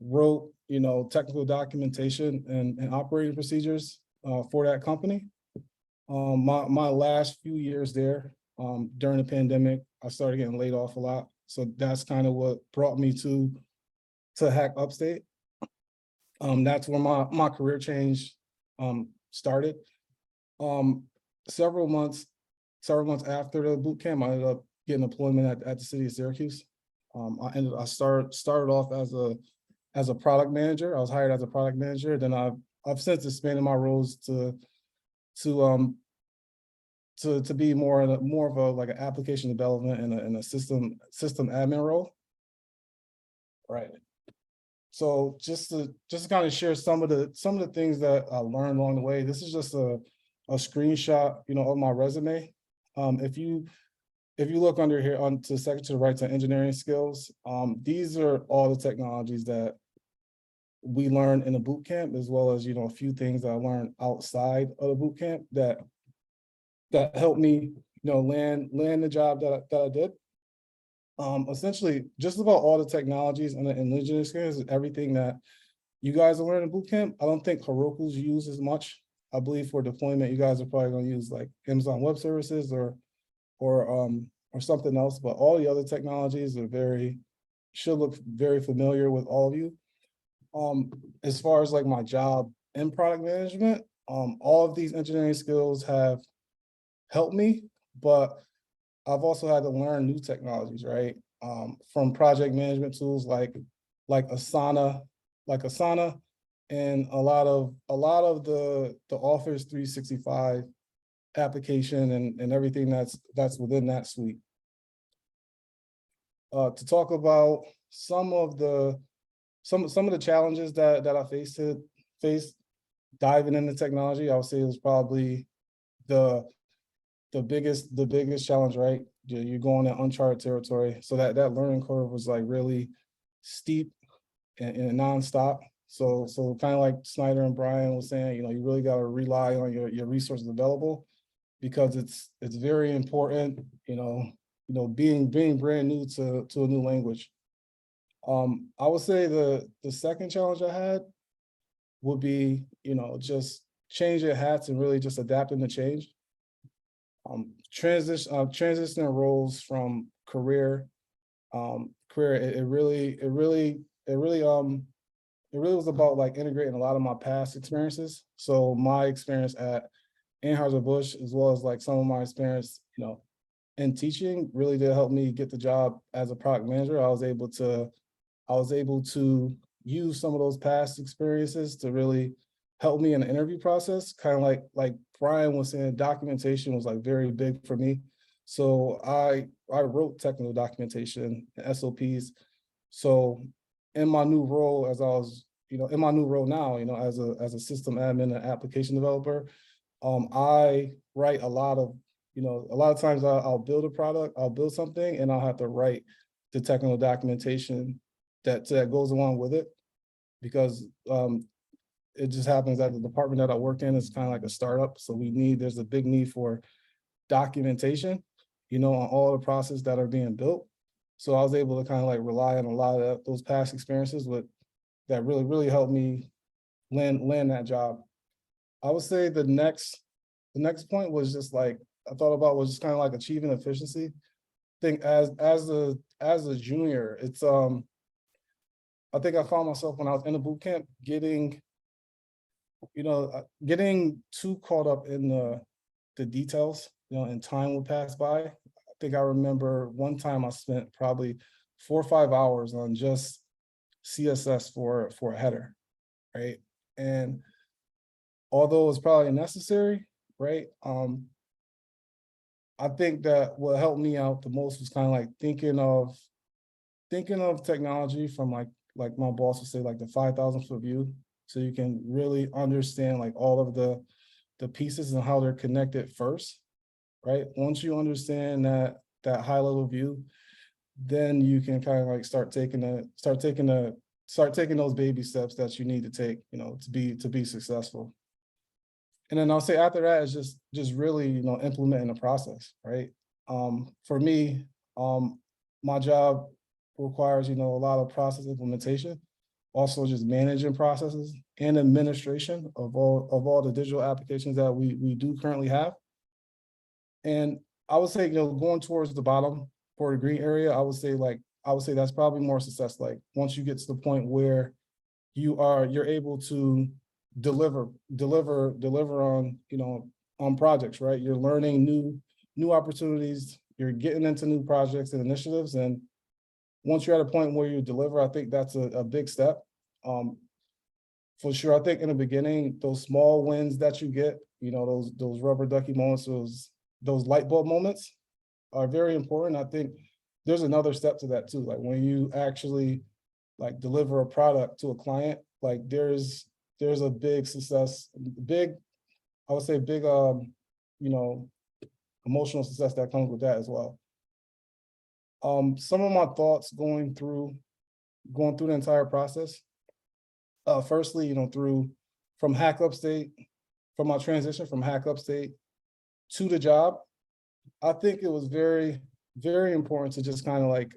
wrote, you know, technical documentation and operating procedures for that company. My last few years there, during the pandemic, I started getting laid off a lot. So that's kind of what brought me to Hack Upstate. That's where my career change started. Several months after the boot camp, I ended up getting employment at the city of Syracuse. I started off as a product manager. I was hired as a product manager. Then I've since expanded my roles to be more of a like an application development and a system admin role. Right. So just to kind of share some of the things that I learned along the way. This is just a screenshot, of my resume. If you look under here to second to the right to engineering skills, these are all the technologies that we learned in the boot camp, as well as a few things that I learned outside of the boot camp that helped me land the job that I did. Essentially, just about all the technologies and engineering skills is everything that you guys are learning in boot camp. I don't think Heroku's used as much. I believe for deployment, you guys are probably going to use like Amazon Web Services or something else. But all the other technologies should look very familiar with all of you. As far as like my job in product management, all of these engineering skills have helped me, but I've also had to learn new technologies, right? From project management tools like Asana, and a lot of the Office 365 application and everything that's within that suite. To talk about some of the challenges that I faced diving into technology, I would say it was probably the biggest challenge, right? You're going in uncharted territory. So that learning curve was like really steep and nonstop. So kind of like Snyder and Brian was saying, you really got to rely on your resources available, because it's very important, being brand new to a new language. I would say the second challenge I had would be, just changing hats and really just adapting to change. Transitioning roles from career, it really was about like integrating a lot of my past experiences. So my experience at Anheuser-Busch, as well as like some of my experience, in teaching, really did help me get the job as a product manager. I was able to use some of those past experiences to really help me in the interview process. Kind of like Brian was saying, documentation was like very big for me. So I wrote technical documentation, SOPs. So in my new role, now, as a system admin and application developer, I write a lot of times I'll build a product, I'll build something, and I'll have to write the technical documentation that goes along with it, because it just happens that the department that I work in is kind of like a startup. So there's a big need for documentation, on all the processes that are being built. So I was able to kind of like rely on a lot of those past experiences that really helped me land that job. I would say the next point was just like, I thought about was just kind of like achieving efficiency. I think as a junior, it's I think I found myself when I was in the boot camp getting too caught up in the details, and time would pass by. I think I remember one time I spent probably 4 or 5 hours on just CSS for a header, right? And although it's probably necessary, right? I think that what helped me out the most was kind of like thinking of technology from like my boss would say, like the 5,000-foot view. So you can really understand like all of the pieces and how they're connected first, right? Once you understand that high level view, then you can kind of like start taking those baby steps that you need to take, to be successful. And then I'll say after that is just really, implementing the process, right? For me, my job requires, a lot of process implementation, also just managing processes and administration of all the digital applications that we do currently have. And I would say, going towards the bottom for the green area, I would say that's probably more success. Like once you get to the point where you're able to deliver on, on projects, right? You're learning new opportunities, you're getting into new projects and initiatives, and once you're at a point where you deliver, I think that's a big step. For sure, I think in the beginning, those small wins that you get, those rubber ducky moments, those light bulb moments are very important. I think there's another step to that too. Like when you actually like deliver a product to a client, like there's a big success, I would say big, emotional success that comes with that as well. Some of my thoughts going through the entire process. Firstly, from Hack Upstate, from my transition from Hack Upstate to the job, I think it was very, very important to just kind of like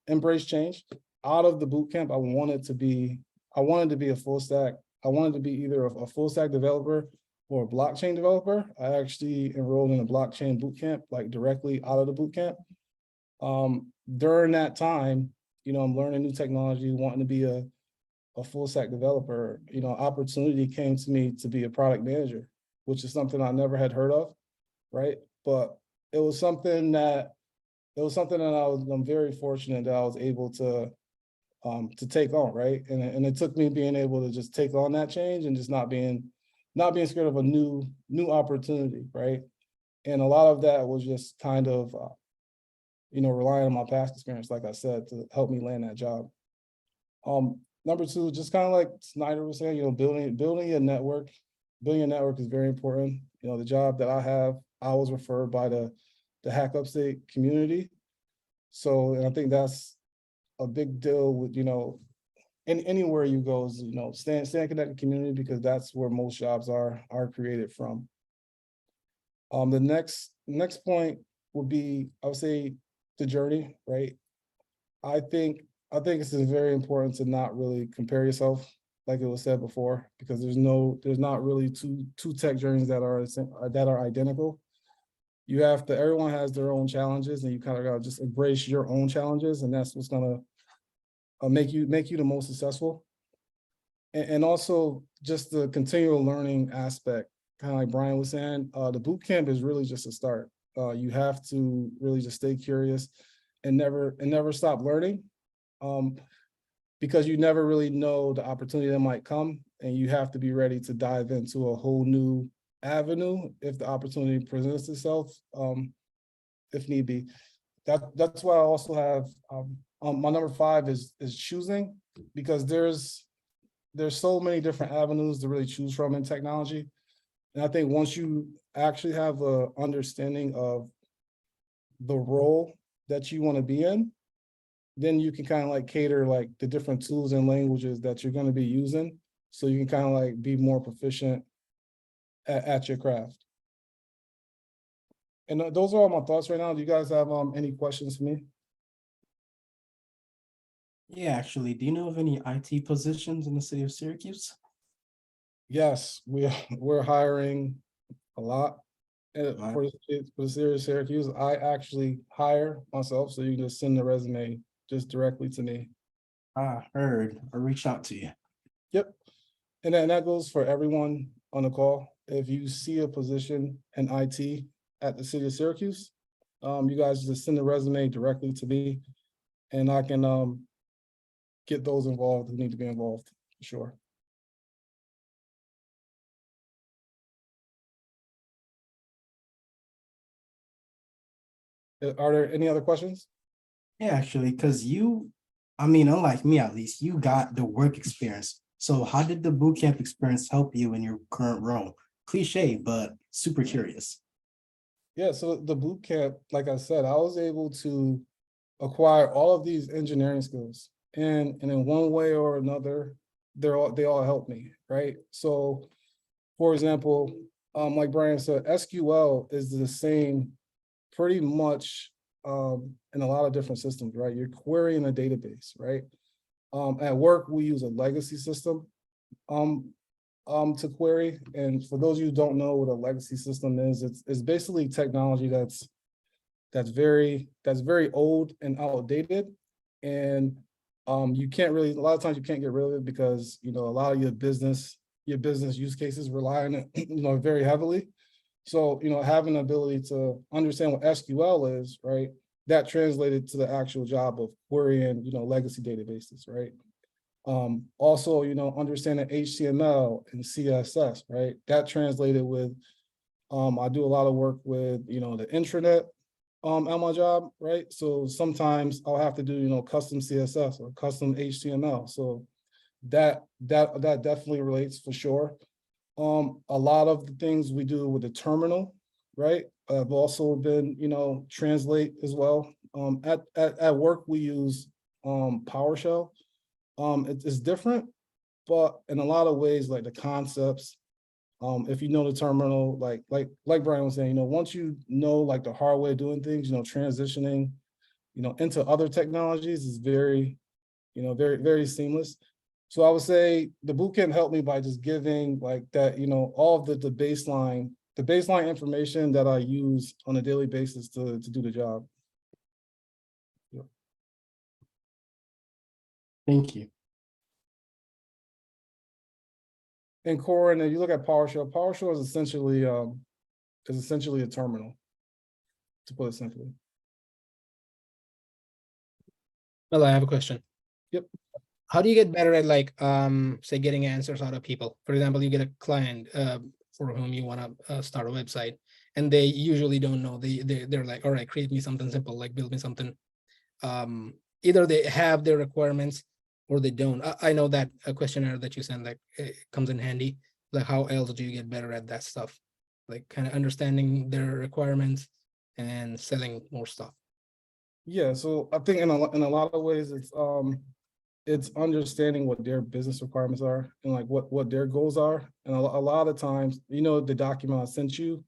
embrace change. Out of the boot camp, I wanted to be a full stack. I wanted to be either a full stack developer or a blockchain developer. I actually enrolled in a blockchain boot camp, like directly out of the boot camp. During that time, I'm learning new technology, wanting to be a full stack developer. Opportunity came to me to be a product manager, which is something I never had heard of, right? But it was something that I'm very fortunate that I was able to take on, right? And it took me being able to just take on that change and just not being scared of a new opportunity, right? And a lot of that was just kind of, relying on my past experience, like I said, to help me land that job. Number two, just kind of like Snyder was saying, building a network. Building a network is very important. The job that I have, I was referred by the Hack Upstate community. So, and I think that's a big deal with, anywhere you go is, stay connected community, because that's where most jobs are created from. The next point would be, I would say, the journey, right? I think it's very important to not really compare yourself, like it was said before, because there's not really two tech journeys that are identical. Everyone has their own challenges, and you kind of gotta just embrace your own challenges, and that's what's gonna make you the most successful. And also just the continual learning aspect, kind of like Brian was saying, the boot camp is really just a start. You have to really just stay curious and never stop learning, because you never really know the opportunity that might come, and you have to be ready to dive into a whole new avenue if the opportunity presents itself, if need be. That's why I also have my number 5 is choosing, because there's so many different avenues to really choose from in technology. And I think once you actually have a understanding of the role that you want to be in, then you can kind of like cater like the different tools and languages that you're going to be using, so you can kind of like be more proficient at your craft. And those are all my thoughts right now. Do you guys have any questions for me? Yeah, actually, do you know of any IT positions in the city of Syracuse? Yes, we're hiring a lot for the city of Syracuse. I actually hire myself, so you can just send the resume just directly to me. I heard. I reached out to you. Yep. And then that goes for everyone on the call. If you see a position in IT at the city of Syracuse, you guys just send the resume directly to me, and I can get those involved who need to be involved, for sure. Are there any other questions? Yeah, actually, because unlike me at least, you got the work experience. So how did the bootcamp experience help you in your current role? Cliche, but super curious. Yeah, so the boot camp, like I said, I was able to acquire all of these engineering skills, and in one way or another, they all help me, right? So, for example, like Brian said, SQL is the same pretty much in a lot of different systems, right? You're querying a database, right? At work, we use a legacy system to query. And for those of you who don't know what a legacy system is, it's basically technology that's very old and outdated. And you can't really, a lot of times you can't get rid of it because, a lot of your business use cases rely on it, very heavily. So, having the ability to understand what SQL is, right? That translated to the actual job of querying, legacy databases, right? Also, understanding HTML and CSS, right? That translated with, I do a lot of work with, the intranet at my job, right? So sometimes I'll have to do, custom CSS or custom HTML. So that definitely relates for sure. A lot of the things we do with the terminal, right? I've also been, translate as well. At work, we use PowerShell. It's different, but in a lot of ways, like the concepts, if you know the terminal, like Brian was saying, once you know like the hard way of doing things, transitioning, into other technologies is very, very, very seamless. So I would say the bootcamp helped me by just giving like that, all of the baseline information that I use on a daily basis to do the job. Thank you. And Core, and then you look at PowerShell is essentially a terminal, to put it simply. Well, I have a question. Yep. How do you get better at like, say getting answers out of people? For example, you get a client for whom you want to start a website, and they usually don't know. They're like, all right, create me something simple, like build me something. Either they have their requirements or they don't. I know that a questionnaire that you send like comes in handy. Like, how else do you get better at that stuff? Like kind of understanding their requirements and selling more stuff. Yeah, so I think in a lot of ways it's understanding what their business requirements are and like what their goals are. And a lot of times, the document I sent you,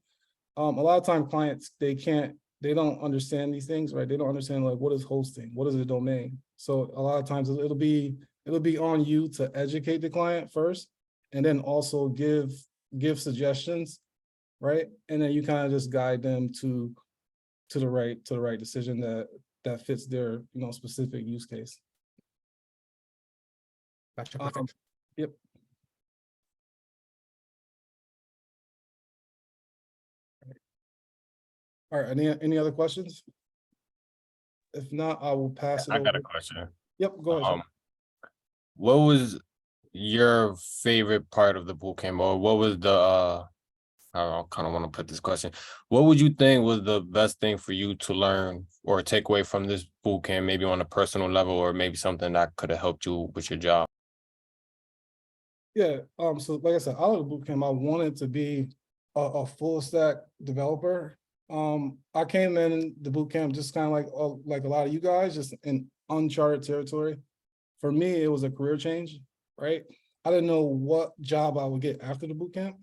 a lot of time clients, they don't understand these things, right? They don't understand like what is hosting, what is a domain. So a lot of times it'll be on you to educate the client first, and then also give suggestions, right? And then you kind of just guide them to the right decision that fits their specific use case. Gotcha. Perfect. Yep. All right, any other questions? If not, I will pass it I over. got a question. Yep, go ahead. Sean. What was your favorite part of the boot camp, or what was the I kind of want to put this question. What would you think was the best thing for you to learn or take away from this boot camp, maybe on a personal level, or maybe something that could have helped you with your job? Yeah, so like I said, out of the boot camp, I wanted to be a full stack developer. I came in the boot camp just kind of like a lot of you guys, just in uncharted territory. For me, it was a career change, right? I didn't know what job I would get after the boot camp,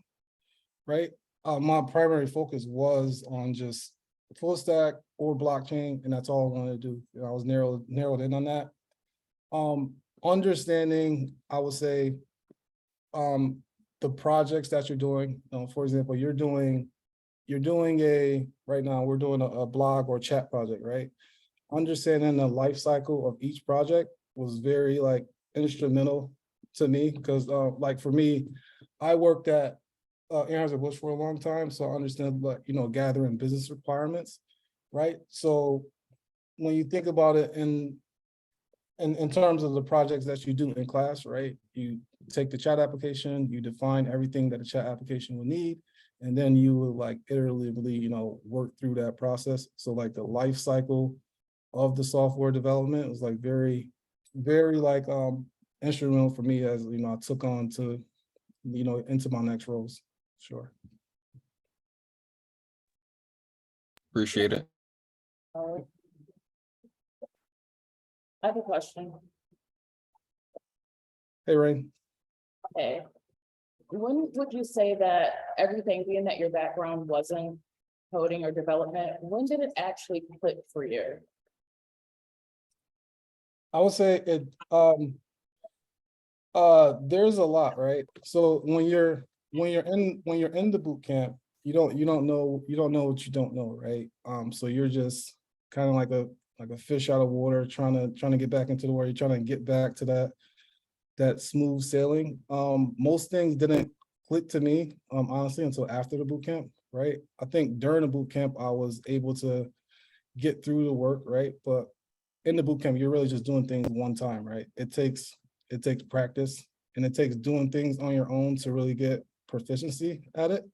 right? My primary focus was on just full stack or blockchain, and that's all I wanted to do. I was narrowed in on that. Understanding, I would say, the projects that you're doing. For example, you're doing right now we're doing a blog or chat project, right? Understanding the life cycle of each project was very like instrumental to me, because like for me, I worked at Anheuser-Busch for a long time, so I understand like gathering business requirements, right? So when you think about it in terms of the projects that you do in class, right? You take the chat application, you define everything that a chat application will need, and then you will like iteratively, work through that process. So like the life cycle of the software development was like very, very like instrumental for me as I took on to into my next roles. Sure. Appreciate it. All right. I have a question. Hey, Rain. Okay. When would you say that everything, being that your background wasn't coding or development, when did it actually click for you? I would say it there's a lot, right? So when you're in the boot camp, you don't know what you don't know, right? So you're just kind of like a fish out of water, trying to get back into the water. You're trying to get back to that smooth sailing. Most things didn't click to me, honestly, until after the boot camp, right? I think during the boot camp, I was able to get through the work, right? But in the boot camp, you're really just doing things one time, right? It takes practice, and it takes doing things on your own to really get proficiency at it.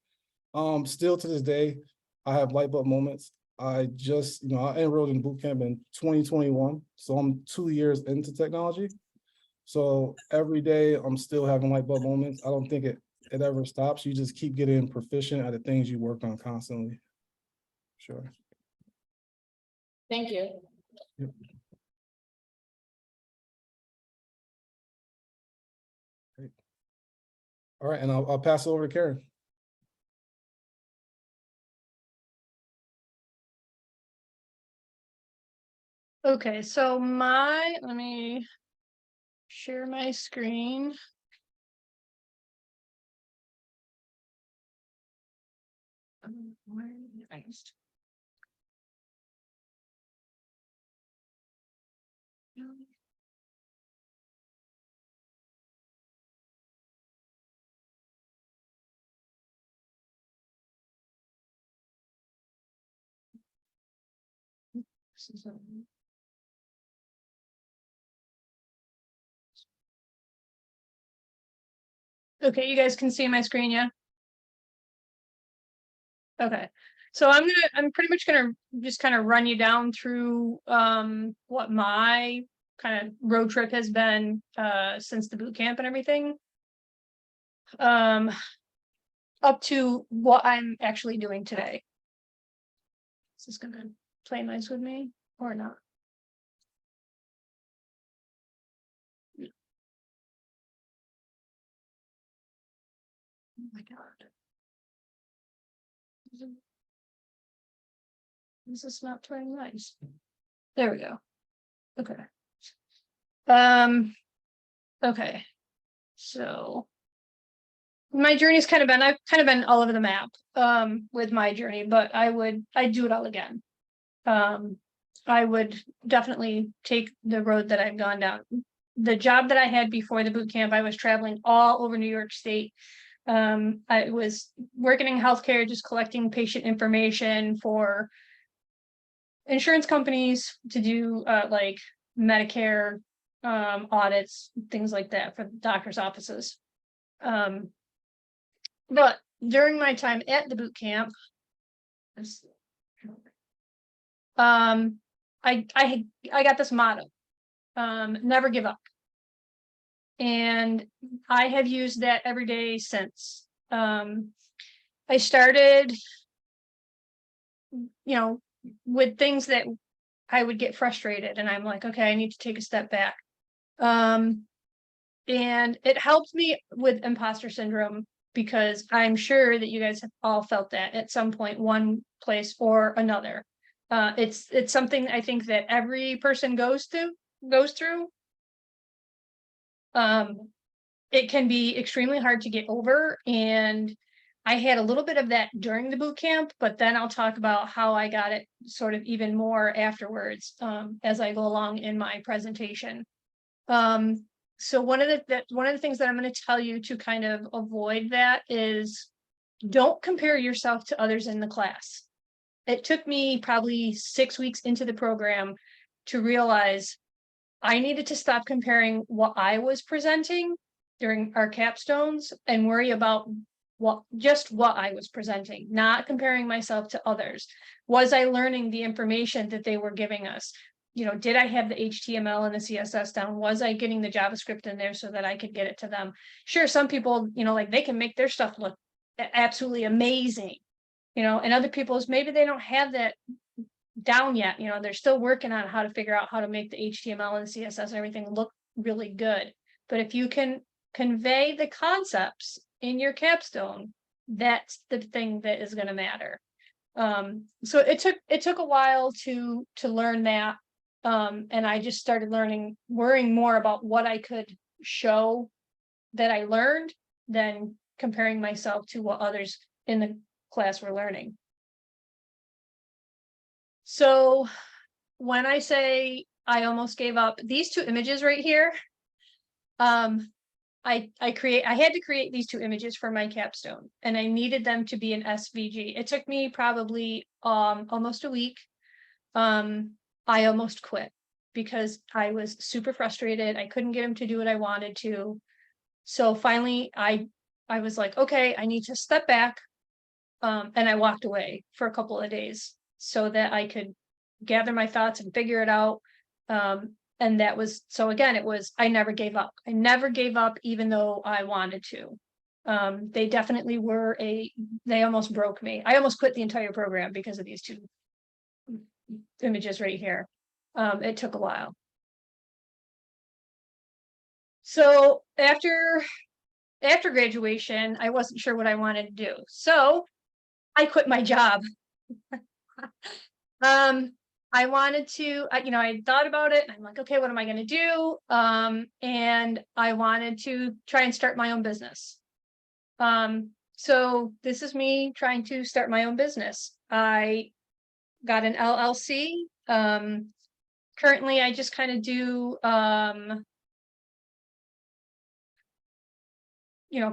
Still to this day, I have light bulb moments. I just, I enrolled in boot camp in 2021, so I'm 2 years into technology. So every day I'm still having light bulb moments. I don't think it ever stops. You just keep getting proficient at the things you work on constantly. Sure. Thank you. Yep. Great. All right, and I'll pass it over to Karen. Okay, so let me share my screen. Where is it? This is okay, you guys can see my screen, yeah? Okay, so I'm pretty much gonna just kind of run you down through what my kind of road trip has been since the boot camp and everything. Up to what I'm actually doing today. Is this gonna play nice with me or not? Oh my God. This is not playing nice. There we go. Okay. Okay. So my journey's I've kind of been all over the map with my journey, but I'd do it all again. I would definitely take the road that I've gone down. The job that I had before the boot camp, I was traveling all over New York State. I was working in healthcare, just collecting patient information for insurance companies to do like Medicare audits, things like that for doctors' offices. But during my time at the boot camp, I got this motto, never give up. And I have used that every day since. I started, with things that I would get frustrated, and I'm like, okay, I need to take a step back. And it helped me with imposter syndrome, because I'm sure that you guys have all felt that at some point, one place or another. It's something I think that every person goes through. It can be extremely hard to get over, and I had a little bit of that during the boot camp, but then I'll talk about how I got it sort of even more afterwards, as I go along in my presentation. So one of the things that I'm going to tell you to kind of avoid that is, don't compare yourself to others in the class. It took me probably 6 weeks into the program to realize I needed to stop comparing what I was presenting during our capstones and worry about what I was presenting, not comparing myself to others. Was I learning the information that they were giving us? Did I have the HTML and the CSS down? Was I getting the JavaScript in there so that I could get it to them? Sure, some people, like they can make their stuff look absolutely amazing, and other people's, maybe they don't have that down yet. They're still working on how to figure out how to make the HTML and CSS and everything look really good. But if you can convey the concepts in your capstone, that's the thing that is going to matter. So it took a while to learn that. And I just started worrying more about what I could show that I learned than comparing myself to what others in the class were learning. So when I say I almost gave up, these two images right here, I had to create these 2 images for my capstone, and I needed them to be an SVG. It took me probably almost a week. I almost quit because I was super frustrated. I couldn't get him to do what I wanted to. So finally I was like, okay, I need to step back. And I walked away for a couple of days so that I could gather my thoughts and figure it out. And that was, so again, it was, I never gave up. I never gave up, even though I wanted to. They definitely were they almost broke me. I almost quit the entire program because of these 2 images right here. It took a while. So after graduation, I wasn't sure what I wanted to do. So I quit my job. I wanted to, I thought about it and I'm like, okay, what am I going to do? And I wanted to try and start my own business. So this is me trying to start my own business. I got an LLC. Currently I just kind of do,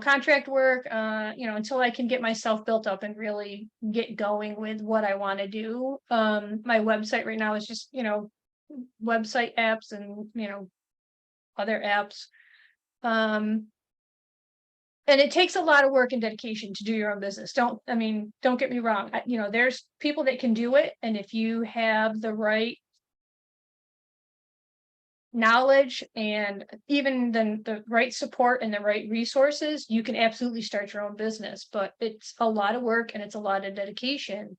contract work, until I can get myself built up and really get going with what I want to do. My website right now is just, website apps and, other apps. And it takes a lot of work and dedication to do your own business. Don't get me wrong. There's people that can do it. And if you have the right knowledge and even the right support and the right resources, you can absolutely start your own business, but it's a lot of work and it's a lot of dedication.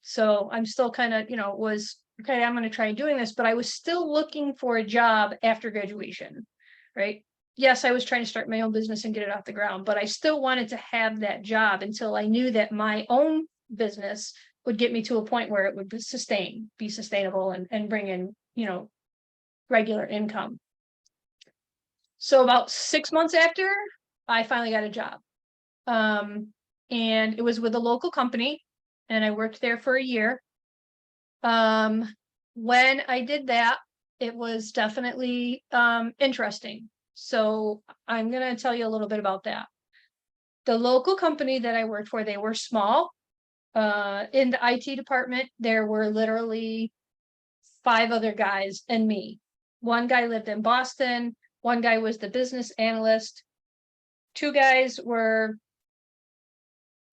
So I'm still kind of, was okay, I'm going to try doing this, but I was still looking for a job after graduation, right? Yes, I was trying to start my own business and get it off the ground, but I still wanted to have that job until I knew that my own business would get me to a point where it would be sustainable and bring in, regular income. So about 6 months after, I finally got a job. And it was with a local company, and I worked there for a year. When I did that, it was definitely interesting. So I'm going to tell you a little bit about that. The local company that I worked for, they were small. In the IT department, there were literally 5 other guys and me. One guy lived in Boston. One guy was the business analyst. 2 guys were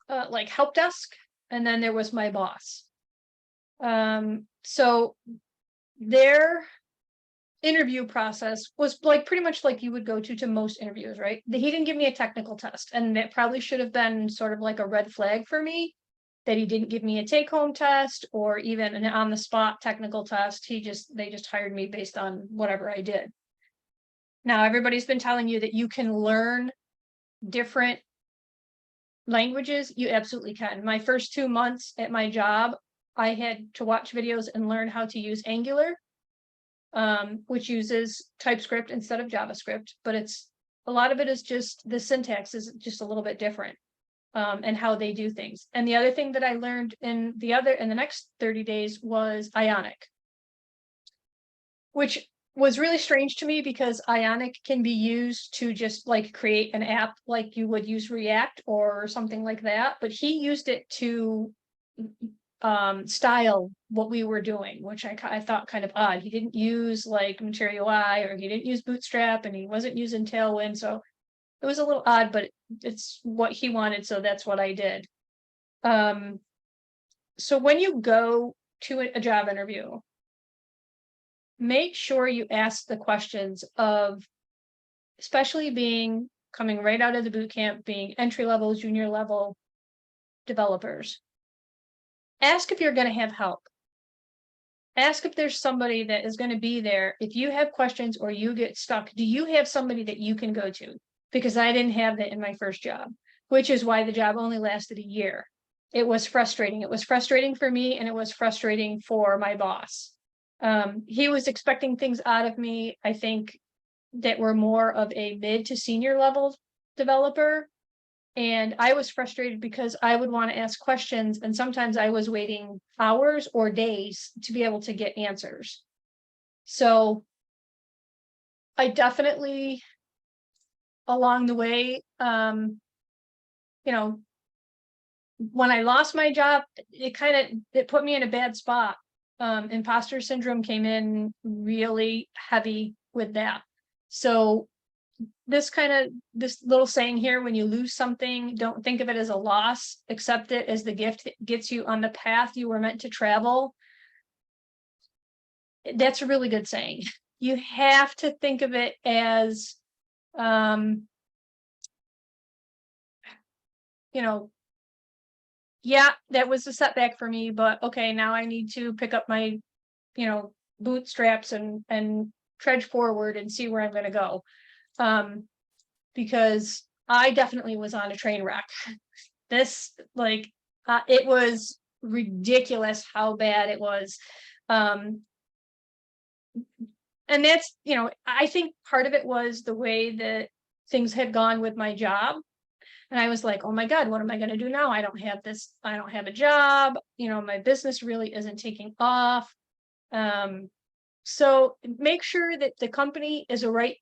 like help desk. And then there was my boss. So their interview process was like pretty much like you would go to most interviews, right? He didn't give me a technical test, and that probably should have been sort of like a red flag for me, that he didn't give me a take-home test or even an on-the-spot technical test. They just hired me based on whatever I did. Now, everybody's been telling you that you can learn different languages. You absolutely can. My first 2 months at my job, I had to watch videos and learn how to use Angular, which uses TypeScript instead of JavaScript, but a lot of it is just the syntax is just a little bit different. And how they do things. And the other thing that I learned in the next 30 days was Ionic, which was really strange to me because Ionic can be used to just like create an app like you would use React or something like that. But he used it to style what we were doing, which I thought kind of odd. He didn't use like Material UI, or he didn't use Bootstrap, and he wasn't using Tailwind. So it was a little odd, but it's what he wanted, so that's what I did. So when you go to a job interview, make sure you ask the questions of, especially coming right out of the boot camp, being entry level, junior level developers. Ask if you're going to have help. Ask if there's somebody that is going to be there. If you have questions or you get stuck, do you have somebody that you can go to? Because I didn't have that in my first job, which is why the job only lasted a year. It was frustrating. It was frustrating for me, and it was frustrating for my boss. He was expecting things out of me, I think, that were more of a mid to senior level developer. And I was frustrated because I would want to ask questions, and sometimes I was waiting hours or days to be able to get answers. So I definitely along the way. You know, when I lost my job, it put me in a bad spot. Imposter syndrome came in really heavy with that. So this little saying here, when you lose something, don't think of it as a loss, accept it as the gift that gets you on the path you were meant to travel. That's a really good saying. You have to think of it as, you know, yeah, that was a setback for me, but okay, now I need to pick up my, bootstraps and trudge forward and see where I'm going to go. Because I definitely was on a train wreck. This, it was ridiculous how bad it was. And that's, I think part of it was the way that things had gone with my job. And I was like, oh my God, what am I going to do now? I don't have a job, my business really isn't taking off. So make sure that the company is the right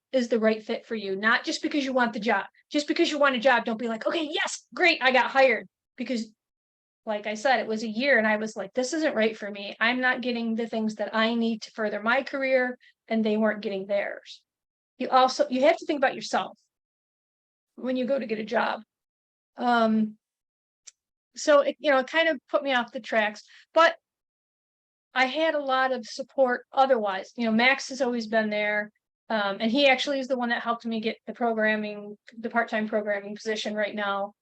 fit for you, not just because you want the job. Just because you want a job, don't be like, okay, yes, great, I got hired. Because like I said, it was a year and I was like, this isn't right for me. I'm not getting the things that I need to further my career, and they weren't getting theirs. You have to think about yourself when you go to get a job. So it kind of put me off the tracks, but I had a lot of support otherwise. Max has always been there. And he actually is the one that helped me get the part-time programming position right now,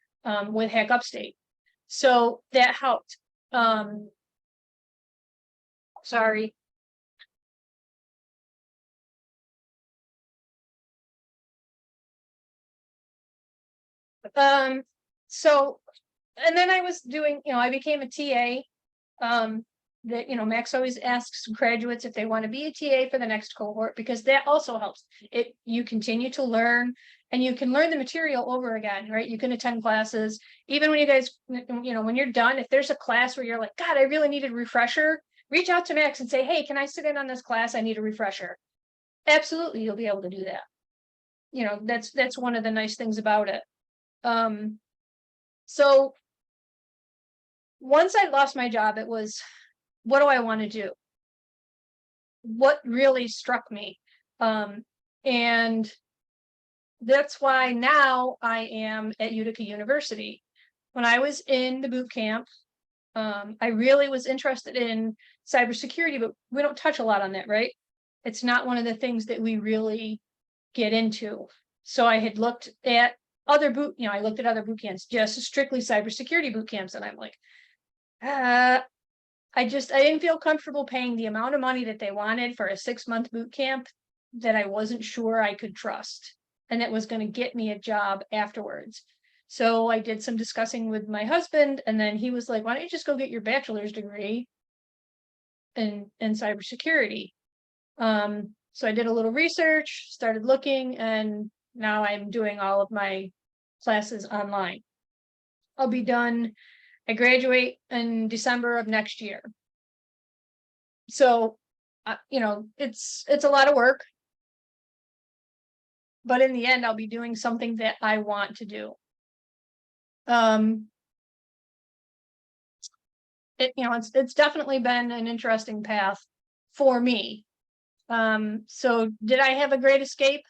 with Hack Upstate. So that helped. Sorry. So, and then I was doing, I became a TA. That Max always asks graduates if they want to be a TA for the next cohort, because that also helps. You continue to learn, and you can learn the material over again, right? You can attend classes, even when you guys, when you're done, if there's a class where you're like, God, I really need a refresher, reach out to Max and say, hey, can I sit in on this class? I need a refresher. Absolutely, you'll be able to do that. That's one of the nice things about it. So once I lost my job, it was, what do I want to do? What really struck me? And that's why now I am at Utica University. When I was in the boot camp, I really was interested in cybersecurity, but we don't touch a lot on that, right? It's not one of the things that we really get into. So I had looked at other I looked at other boot camps, just strictly cybersecurity boot camps, and I'm like, I didn't feel comfortable paying the amount of money that they wanted for a 6-month boot camp that I wasn't sure I could trust, and that was going to get me a job afterwards. So I did some discussing with my husband, and then he was like, why don't you just go get your bachelor's degree in cybersecurity? So I did a little research, started looking, and now I'm doing all of my classes online. I'll be done. I graduate in December of next year. So, it's a lot of work, but in the end, I'll be doing something that I want to do. It's definitely been an interesting path for me. So did I have a great escape?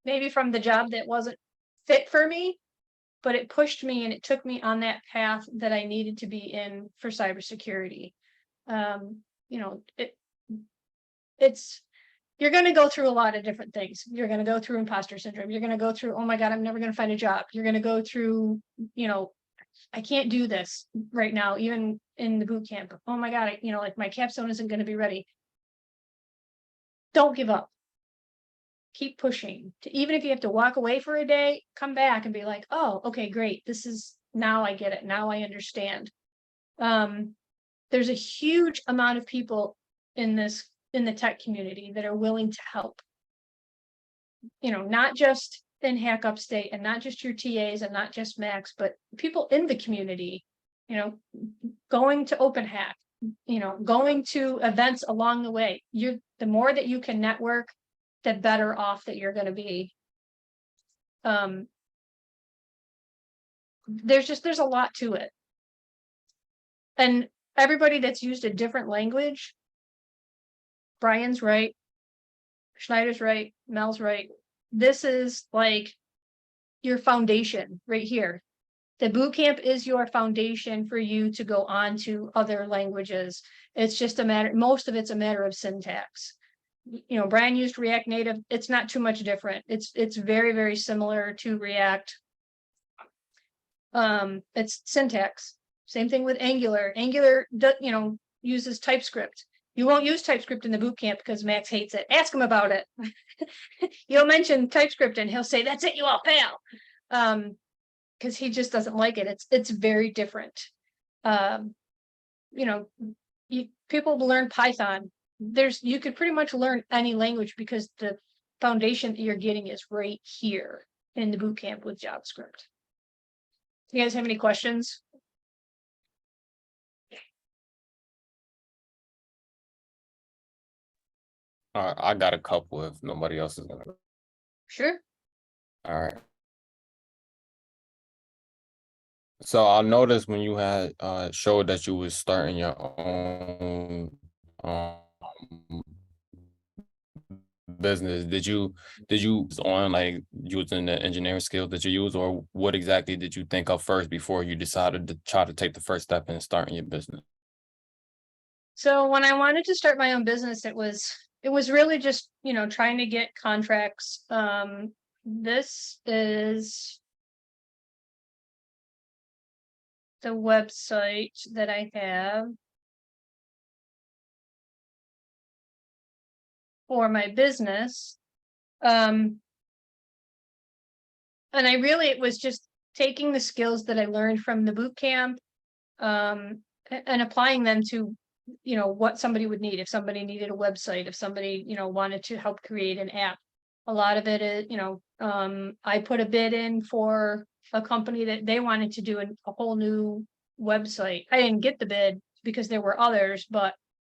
Maybe from the job that wasn't fit for me, but it pushed me and it took me on that path that I needed to be in for cybersecurity. You're going to go through a lot of different things. You're going to go through imposter syndrome. You're going to go through, oh my God, I'm never going to find a job. You're going to go through, I can't do this right now, even in the boot camp. Oh my God, my capstone isn't going to be ready. Don't give up. Keep pushing. Even if you have to walk away for a day, come back and be like, oh, okay, great. Now I get it. Now I understand. There's a huge amount of people in the tech community that are willing to help. Not just in Hack Upstate, and not just your TAs, and not just Max, but people in the community, going to Open Hack, going to events along the way. The more that you can network, the better off that you're going to be. There's a lot to it. And everybody that's used a different language, Brian's right, Schneider's right, Mel's right. This is like your foundation right here. The boot camp is your foundation for you to go on to other languages. It's just a matter, most of it's a matter of syntax. You know, Brian used React Native. It's not too much different. It's very, very similar to React. It's syntax. Same thing with Angular. Angular, you know, uses TypeScript. You won't use TypeScript in the boot camp because Max hates it. Ask him about it. You'll mention TypeScript and he'll say, "That's it, you all fail." Because he just doesn't like it. It's very different. You know, people learn Python. You could pretty much learn any language because the foundation that you're getting is right here in the boot camp with JavaScript. You guys have any questions? All right, I got a couple if nobody else is gonna. Sure. All right. So I noticed when you had showed that you was starting your own business, did you on like using the engineering skills that you use, or what exactly did you think of first before you decided to try to take the first step in starting your business? So when I wanted to start my own business, it was really just, you know, trying to get contracts. This is the website that I have for my business. And it was just taking the skills that I learned from the boot camp, and applying them to, you know, what somebody would need. If somebody needed a website, if somebody, you know, wanted to help create an app, a lot of it is, you know, I put a bid in for a company that they wanted to do a whole new website. I didn't get the bid because there were others,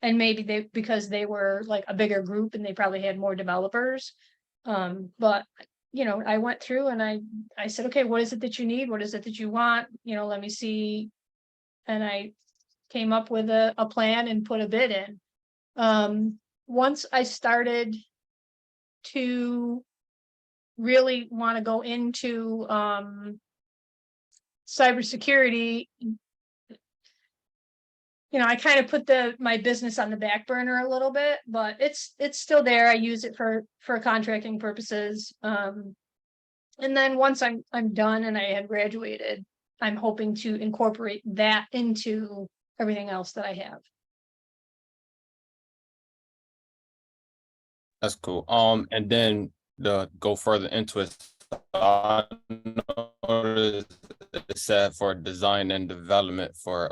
and maybe because they were like a bigger group and they probably had more developers. But you know, I went through and I said, okay, what is it that you need? What is it that you want? You know, let me see. And I came up with a plan and put a bid in. Once I started to really want to go into cybersecurity, you know, I kind of put my business on the back burner a little bit, but it's still there. I use it for contracting purposes. And then once I'm done and I had graduated, I'm hoping to incorporate that into everything else that I have. That's cool. And then to go further into it, I noticed it said for design and development for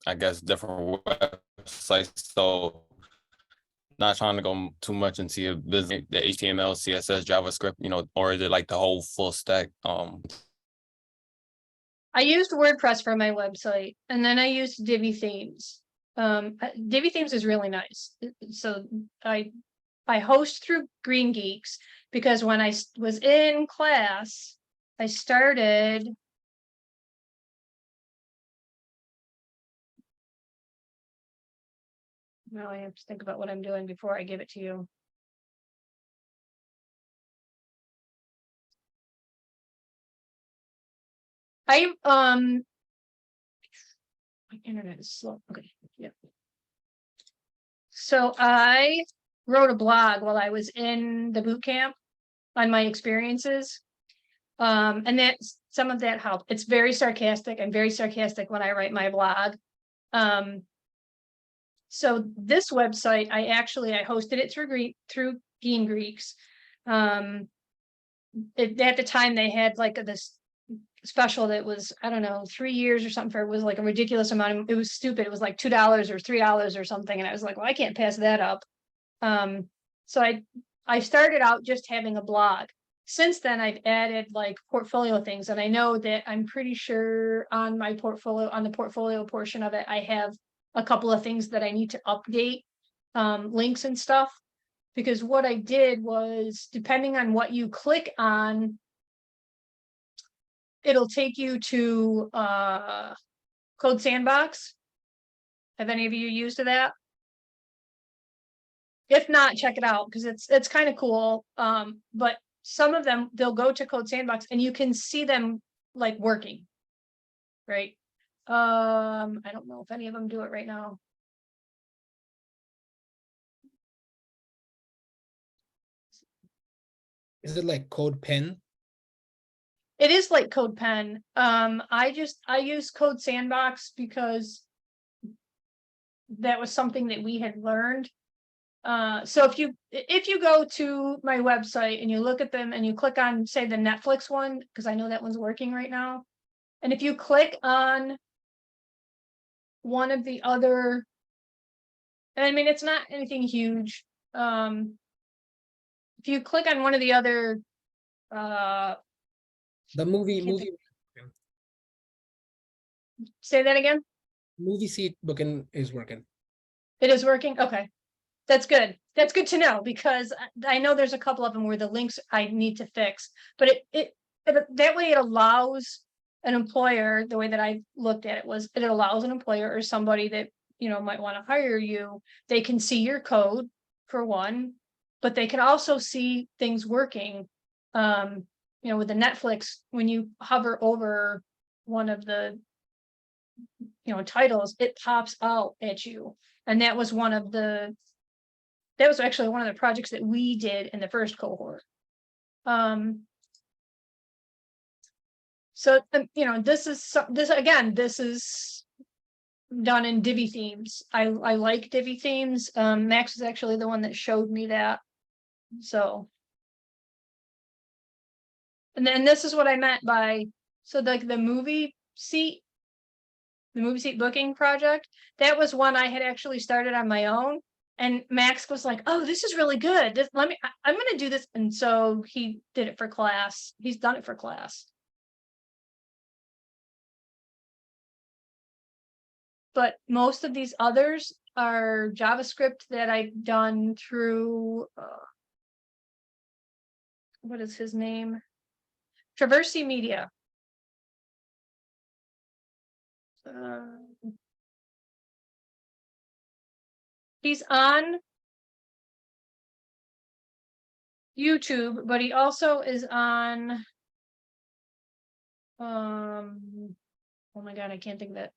I guess different websites. So not trying to go too much into your business, the HTML, CSS, JavaScript, you know, or is it like the whole full stack? I used WordPress for my website, and then I used Divi Themes. Divi Themes is really nice. So I host through Green Geeks because when I was in class, I started. Now I have to think about what I'm doing before I give it to you. My internet is slow. Okay, yeah. So I wrote a blog while I was in the boot camp on my experiences. And some of that helped. It's very sarcastic. I'm very sarcastic when I write my blog. So this website, I hosted it through Green Greeks. At the time they had like this special that was, I don't know, 3 years or something, for it was like a ridiculous amount. It was stupid. It was like $2 or $3 or something. And I was like, well, I can't pass that up. So I started out just having a blog. Since then, I've added like portfolio things. And I know that I'm pretty sure on my portfolio, on the portfolio portion of it, I have a couple of things that I need to update, links and stuff. Because what I did was, depending on what you click on it'll take you to Code Sandbox. Have any of you used that? If not, check it out because it's kind of cool. But some of them, they'll go to Code Sandbox and you can see them like working. Right. I don't know if any of them do it right now. Is it like Code Pen? It is like Code Pen. I use Code Sandbox because that was something that we had learned. So if you go to my website and you look at them and you click on, say, the Netflix one, because I know that one's working right now. And if you click on one of the other, and I mean, it's not anything huge. If you click on one of the other, The movie Can't movie say that again. movie seat booking is working. It is working. Okay. That's good. That's good to know because I know there's a couple of them where the links I need to fix, but it that way it allows an employer, the way that I looked at it was it allows an employer or somebody that, you know, might want to hire you. They can see your code for one, but they can also see things working. You know, with the Netflix, when you hover over one of the, you know, titles, it pops out at you. And that was one of the, that was actually one of the projects that we did in the first cohort. So, you know, this is done in Divi themes. I like Divi themes. Max is actually the one that showed me that. So, and then this is what I meant by, so like the movie seat booking project, that was one I had actually started on my own. And Max was like, oh, this is really good. I'm going to do this. And so he did it for class. He's done it for class. But most of these others are JavaScript that I've done through, what is his name? Traversy Media. He's on YouTube, but he also is on, oh my God, I can't think of it.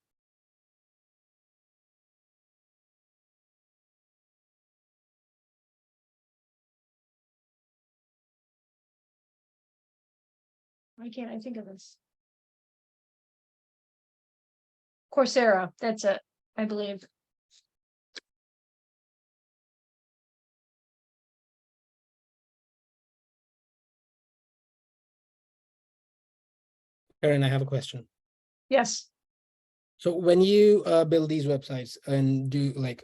Why can't I think of this? Coursera, that's it, I believe. Karen, I have a question. Yes. So when you build these websites and do like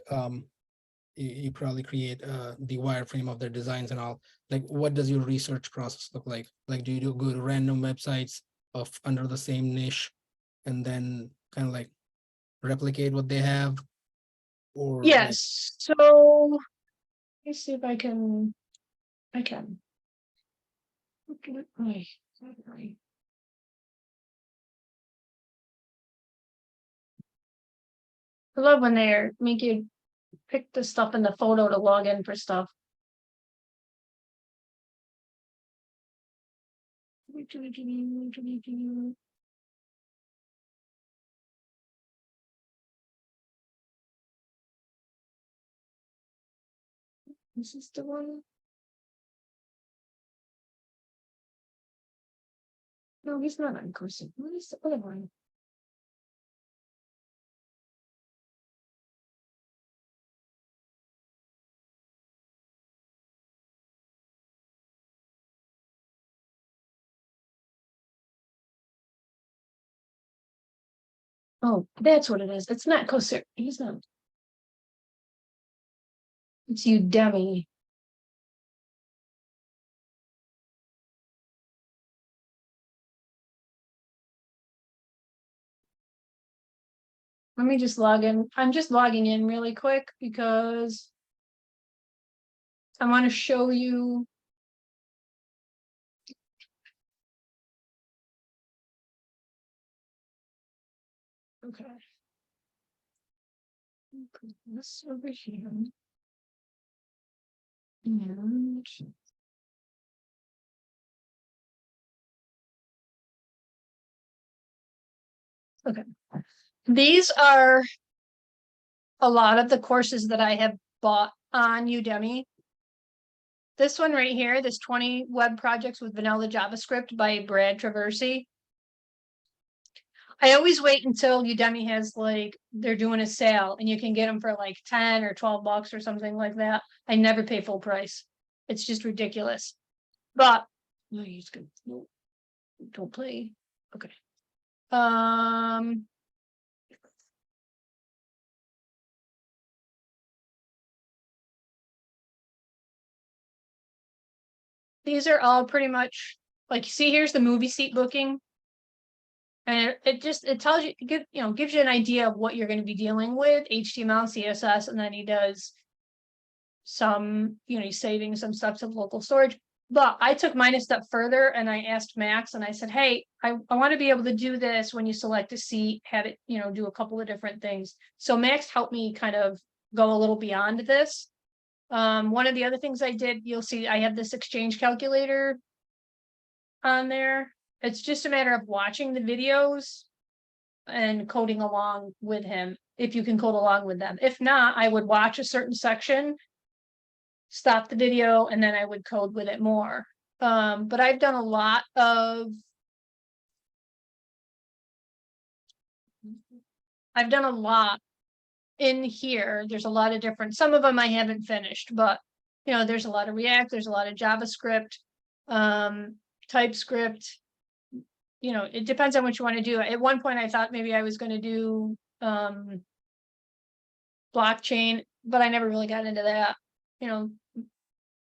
you probably create the wireframe of their designs and all, like what does your research process look like? Like do you go to random websites of under the same niche and then kind of like replicate what they have? Or like, Yes. So let me see if I can. I can. I love when they make you pick the stuff in the photo to log in for stuff. This is the one. No, he's not on cursive. What is the other one? Oh, that's what it is. It's not Coursera. He's not. It's Udemy. Let me just log in. I'm just logging in really quick because I want to show you. Okay. Put this over here. And okay, these are a lot of the courses that I have bought on Udemy. This one right here, this 20 web projects with vanilla JavaScript by Brad Traversy. I always wait until Udemy has like, they're doing a sale and you can get them for like 10 or 12 bucks or something like that. I never pay full price. It's just ridiculous. But no, you just no, don't play. Okay. These are all pretty much like, see, here's the movie seat booking. And it tells you, gives you an idea of what you're going to be dealing with, HTML, CSS, and then he does some, he's saving some stuff to the local storage. But I took mine a step further and I asked Max and I said, hey, I want to be able to do this when you select a seat, have it, do a couple of different things. So Max helped me kind of go a little beyond this. One of the other things I did, you'll see I have this exchange calculator on there. It's just a matter of watching the videos and coding along with him, if you can code along with them. If not, I would watch a certain section, stop the video, and then I would code with it more. But I've done a lot in here. There's a lot of different, some of them I haven't finished, but there's a lot of React, there's a lot of JavaScript, TypeScript. It depends on what you want to do. At one point I thought maybe I was going to do blockchain, but I never really got into that.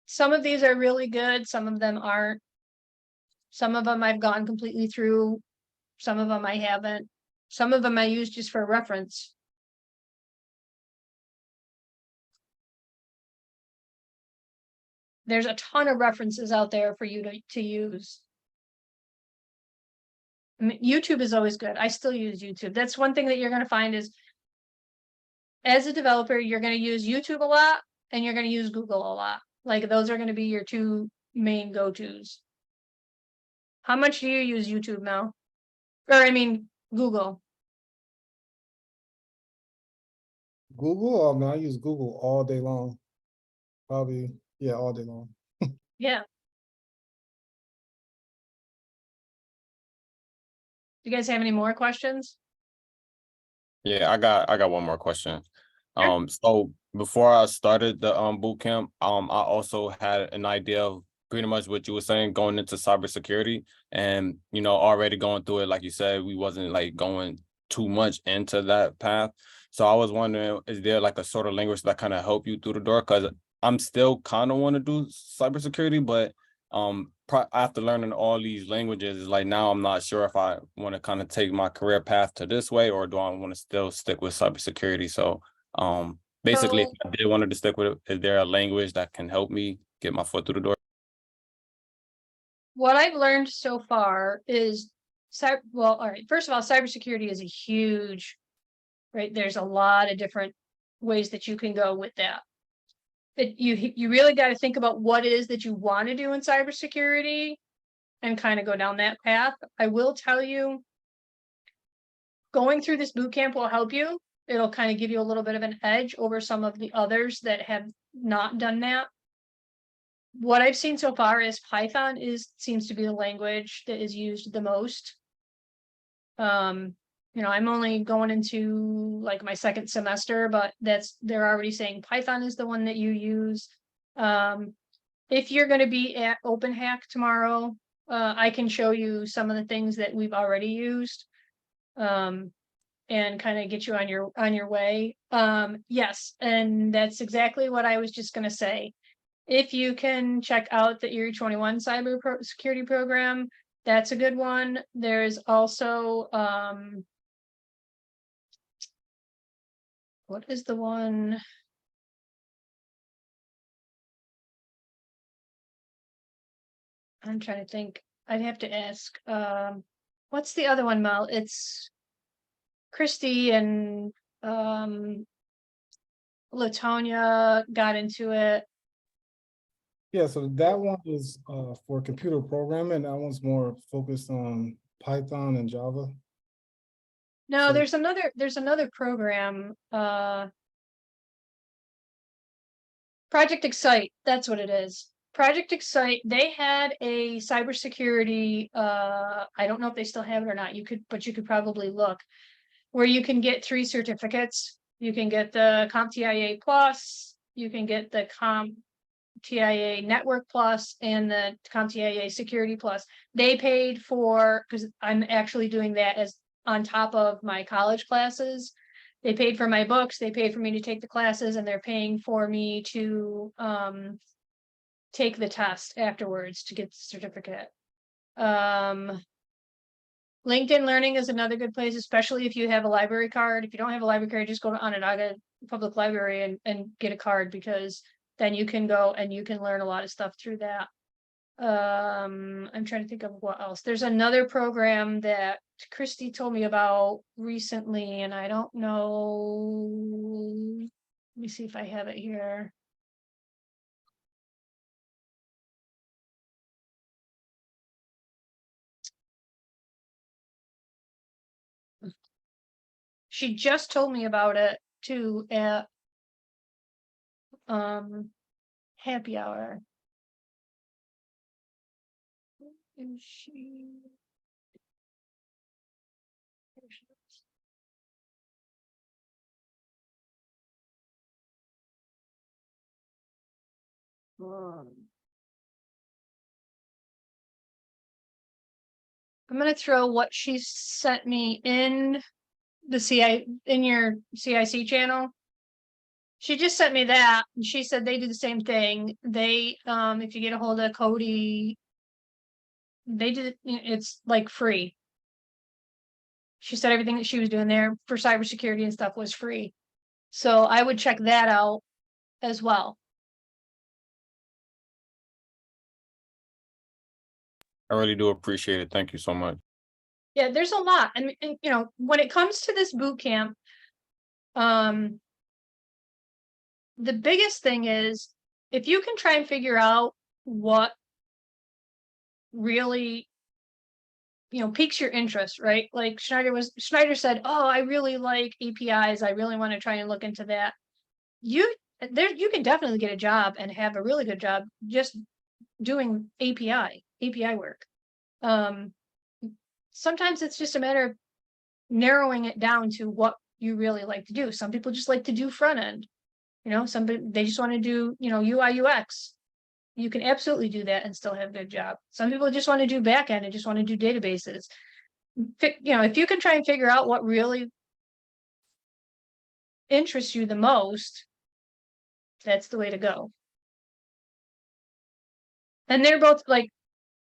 Some of these are really good, some of them aren't. Some of them I've gone completely through, some of them I haven't. Some of them I use just for reference. There's a ton of references out there for you to use. I mean, YouTube is always good. I still use YouTube. That's one thing that you're going to find is, as a developer, you're going to use YouTube a lot and you're going to use Google a lot. Like those are going to be your two main go-tos. How much do you use YouTube now? Or I mean, Google. Google, I mean, I use Google all day long. Probably, yeah, all day long. Yeah. Do you guys have any more questions? Yeah, I got one more question. Sure. So before I started the boot camp, I also had an idea of pretty much what you were saying going into cybersecurity, and already going through it, like you said, we wasn't like going too much into that path. So I was wondering, is there like a sort of language that kind of help you through the door? Because I'm still kind of want to do cybersecurity, but after learning all these languages, it's like now I'm not sure if I want to kind of take my career path to this way, or do I want to still stick with cybersecurity? So basically, if I did wanted to stick with it, is there a language that can help me get my foot through the door? What I've learned so far is, well, all right, first of all, cybersecurity is a huge, right? There's a lot of different ways that you can go with that. But you really got to think about what it is that you want to do in cybersecurity and kind of go down that path. I will tell you, going through this boot camp will help you. It'll kind of give you a little bit of an edge over some of the others that have not done that. What I've seen so far is Python seems to be the language that is used the most. I'm only going into like my second semester, but they're already saying Python is the one that you use. If you're going to be at OpenHack tomorrow, I can show you some of the things that we've already used, and kind of get you on your way. Yes, and that's exactly what I was just going to say. If you can check out the Erie 21 security program, that's a good one. There's also what is the one? I'm trying to think. I'd have to ask. What's the other one, Mel? It's Christy and Latonia got into it. Yeah, so that one is for computer programming. That one's more focused on Python and Java. No, So- there's another program, Project Excite, that's what it is. Project Excite, they had a cybersecurity, I don't know if they still have it or not, but you could probably look, where you can get 3 certificates. You can get the CompTIA Plus, you can get the CompTIA Network Plus, and the CompTIA Security Plus. They paid for, because I'm actually doing that as on top of my college classes. They paid for my books, they paid for me to take the classes, and they're paying for me to take the test afterwards to get the certificate. LinkedIn Learning is another good place, especially if you have a library card. If you don't have a library card, just go to Onondaga Public Library and get a card, because then you can go and you can learn a lot of stuff through that. I'm trying to think of what else. There's another program that Christy told me about recently, and I don't know. Let me see if I have it here. She just told me about it too at happy hour. Is she? There she is. I'm gonna throw what she sent me in the in your CIC channel. She just sent me that, and she said they do the same thing. They, if you get a hold of Cody, they did, it's like free. She said everything that she was doing there for cybersecurity and stuff was free. So I would check that out as well. I really do appreciate it. Thank you so much. Yeah, there's a lot. And you know, when it comes to this boot camp, the biggest thing is if you can try and figure out what really, piques your interest, right? Like Schneider said, oh, I really like APIs. I really want to try and look into that. You can definitely get a job and have a really good job just doing API work. Sometimes it's just a matter of narrowing it down to what you really like to do. Some people just like to do front end. They just want to do, UI UX. You can absolutely do that and still have a good job. Some people just want to do back end and just want to do databases. If you can try and figure out what really interests you the most, that's the way to go. And they're both like,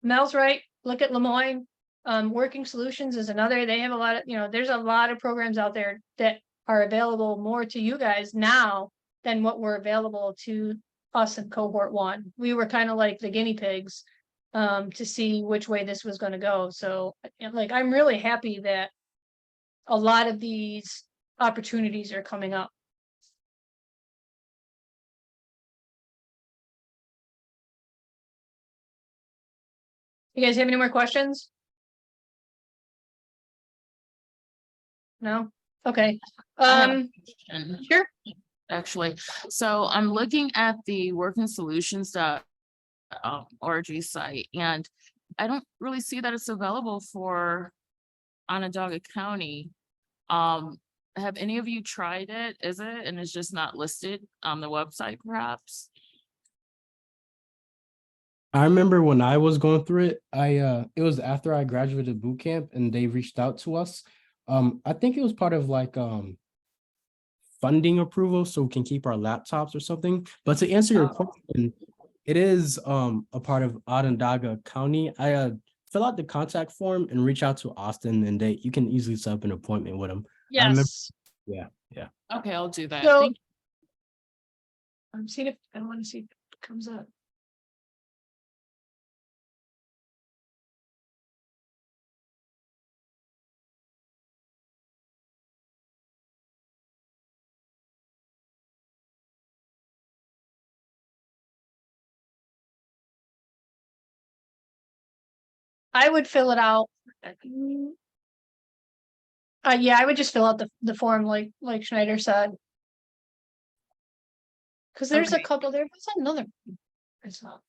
Mel's right. Look at Lemoyne. Working Solutions is another. They have a lot of, there's a lot of programs out there that are available more to you guys now than what were available to us in cohort 1. We were kind of like the guinea pigs to see which way this was going to go. So like, I'm really happy that a lot of these opportunities are coming up. You guys have any more questions? No? Okay. I have a question, Sure. actually. So I'm looking at the working solutions org site, and I don't really see that it's available for Onondaga County. Have any of you tried it? Is it, and it's just not listed on the website, perhaps? I remember when I was going through it, it was after I graduated boot camp and they reached out to us. I think it was part of like funding approval so we can keep our laptops or something. But to answer your question, it is a part of Onondaga County. I fill out the contact form and reach out to Austin, and you can easily set up an appointment with him. Yes. Yeah. Okay, I'll do that. So Thank I'm seeing if I want to see if it comes up. I would fill it out. Yeah, I would just fill out the form like Schneider said. Cause there's a Okay. couple there, what's another? It's not.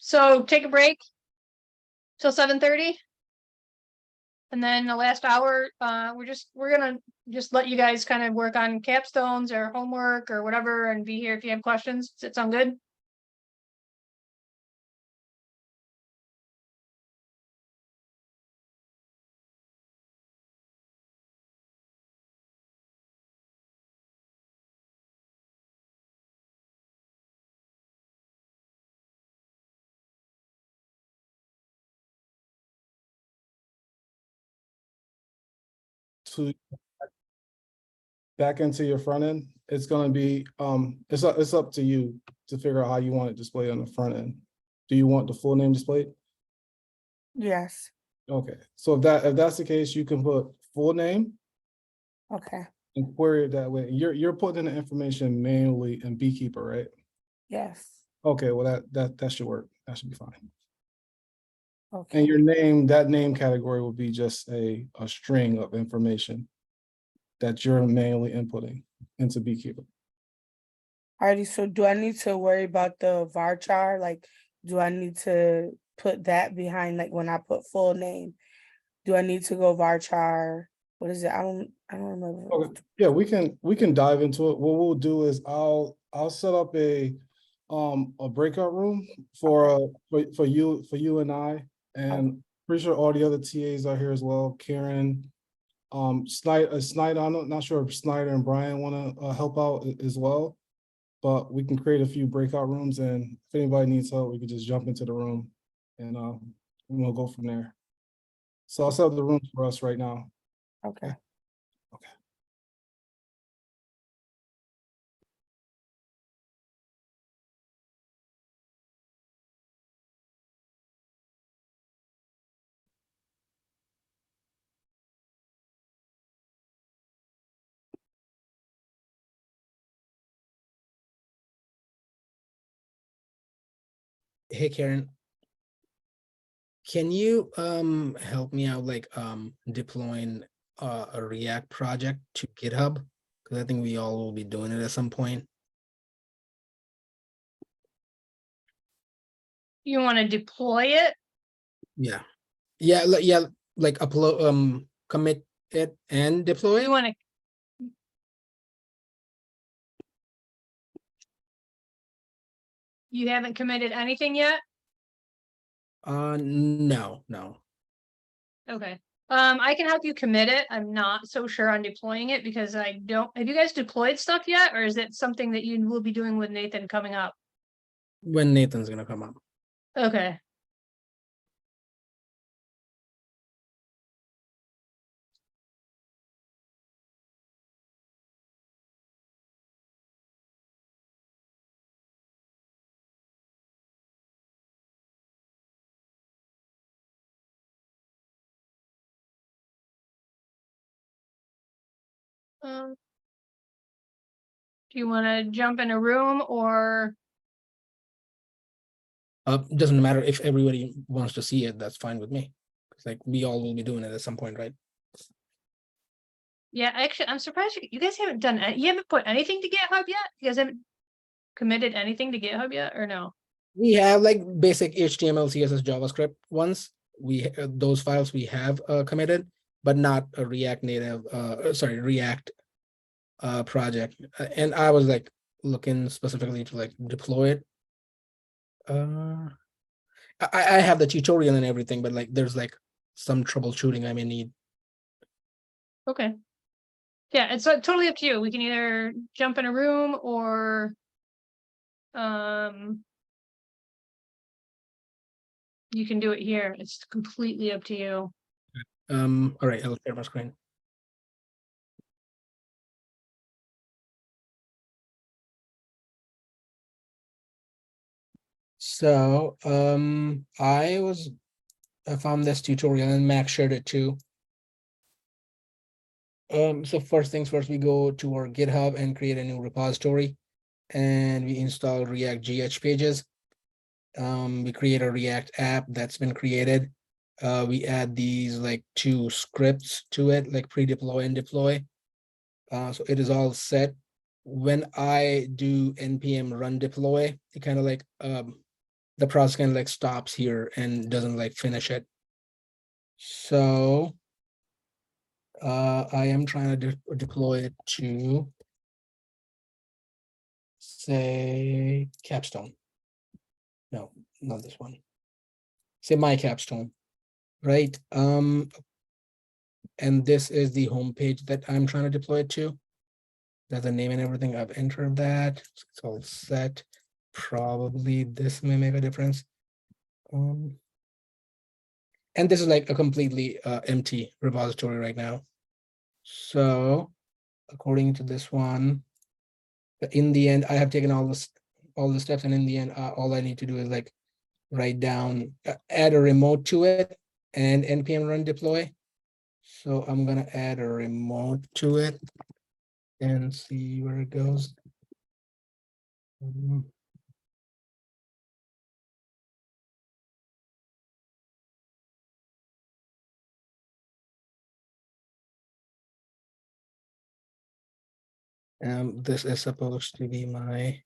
So take a break till 7:30. And then the last hour, we're gonna just let you guys kind of work on capstones or homework or whatever and be here if you have questions. Does it sound good? To back into your front end, it's gonna be, it's up to you to figure out how you want it displayed on the front end. Do you want the full name displayed? Yes, Okay, so if that's the case, you can put full name okay, and query it that way. You're putting in the information manually in Beekeeper, right? yes, Okay, well, that should work. That should be fine. And okay, your name, that name category will be just a string of information that you're manually inputting into Beekeeper. alrighty, so do I need to worry about the varchar, like, do I need to put that behind, like, when I put full name? Do I need to go varchar, what is it, I don't remember. Okay, yeah, we can dive into it. What we'll do is I'll set up a breakout room for you and I, and pretty sure all the other TAs are here as well. Karen, Snyder, I'm not sure if Snyder and Brian want to help out as well, but we can create a few breakout rooms, and if anybody needs help, we can just jump into the room and we'll go from there. So I'll set up the rooms for us right now. Okay, Hey Karen, can you help me out like deploying a React project to GitHub? Because I think we all will be doing it at some point. You want to deploy it? Yeah. Yeah, like upload commit it and deploy You it. want to? You haven't committed anything yet? No. Okay. I can help you commit it. I'm not so sure on deploying it because I don't, have you guys deployed stuff yet? Or is it something that you will be doing with Nathan coming up? When Nathan's gonna come up. Okay. Do you want to jump in a room or? Doesn't matter if everybody wants to see it, that's fine with me. It's like we all will be doing it at some point, right? Yeah, actually, I'm surprised you guys haven't done, you haven't put anything to GitHub yet? You guys haven't committed anything to GitHub yet or no? We have like basic HTML, CSS, JavaScript ones. Those files we have committed, but not a React Native, React project. And I was like looking specifically to like deploy it. I have the tutorial and everything, but like there's like some troubleshooting I may need. Okay. Yeah, it's totally up to you. We can either jump in a room or you can do it here. It's completely up to you. All right, I'll share my screen. So, I found this tutorial and Max shared it too. So first things first, we go to our GitHub and create a new repository, and we install React GH pages. We create a React app that's been created. We add these like 2 scripts to it, like pre-deploy and deploy. So it is all set. When I do npm run deploy, it kind of like the process kind of like stops here and doesn't like finish it. So I am trying to deploy it to, say, Capstone. No, not this one. Say my Capstone, right? And this is the home page that I'm trying to deploy it to. There's a name and everything. I've entered that. It's all set. Probably this may make a difference. And this is like a completely empty repository right now. So according to this one, in the end, I have taken all the steps, and in the end, all I need to do is like write down, add a remote to it and npm run deploy. So I'm gonna add a remote to it and see where it goes. This is supposed to be my.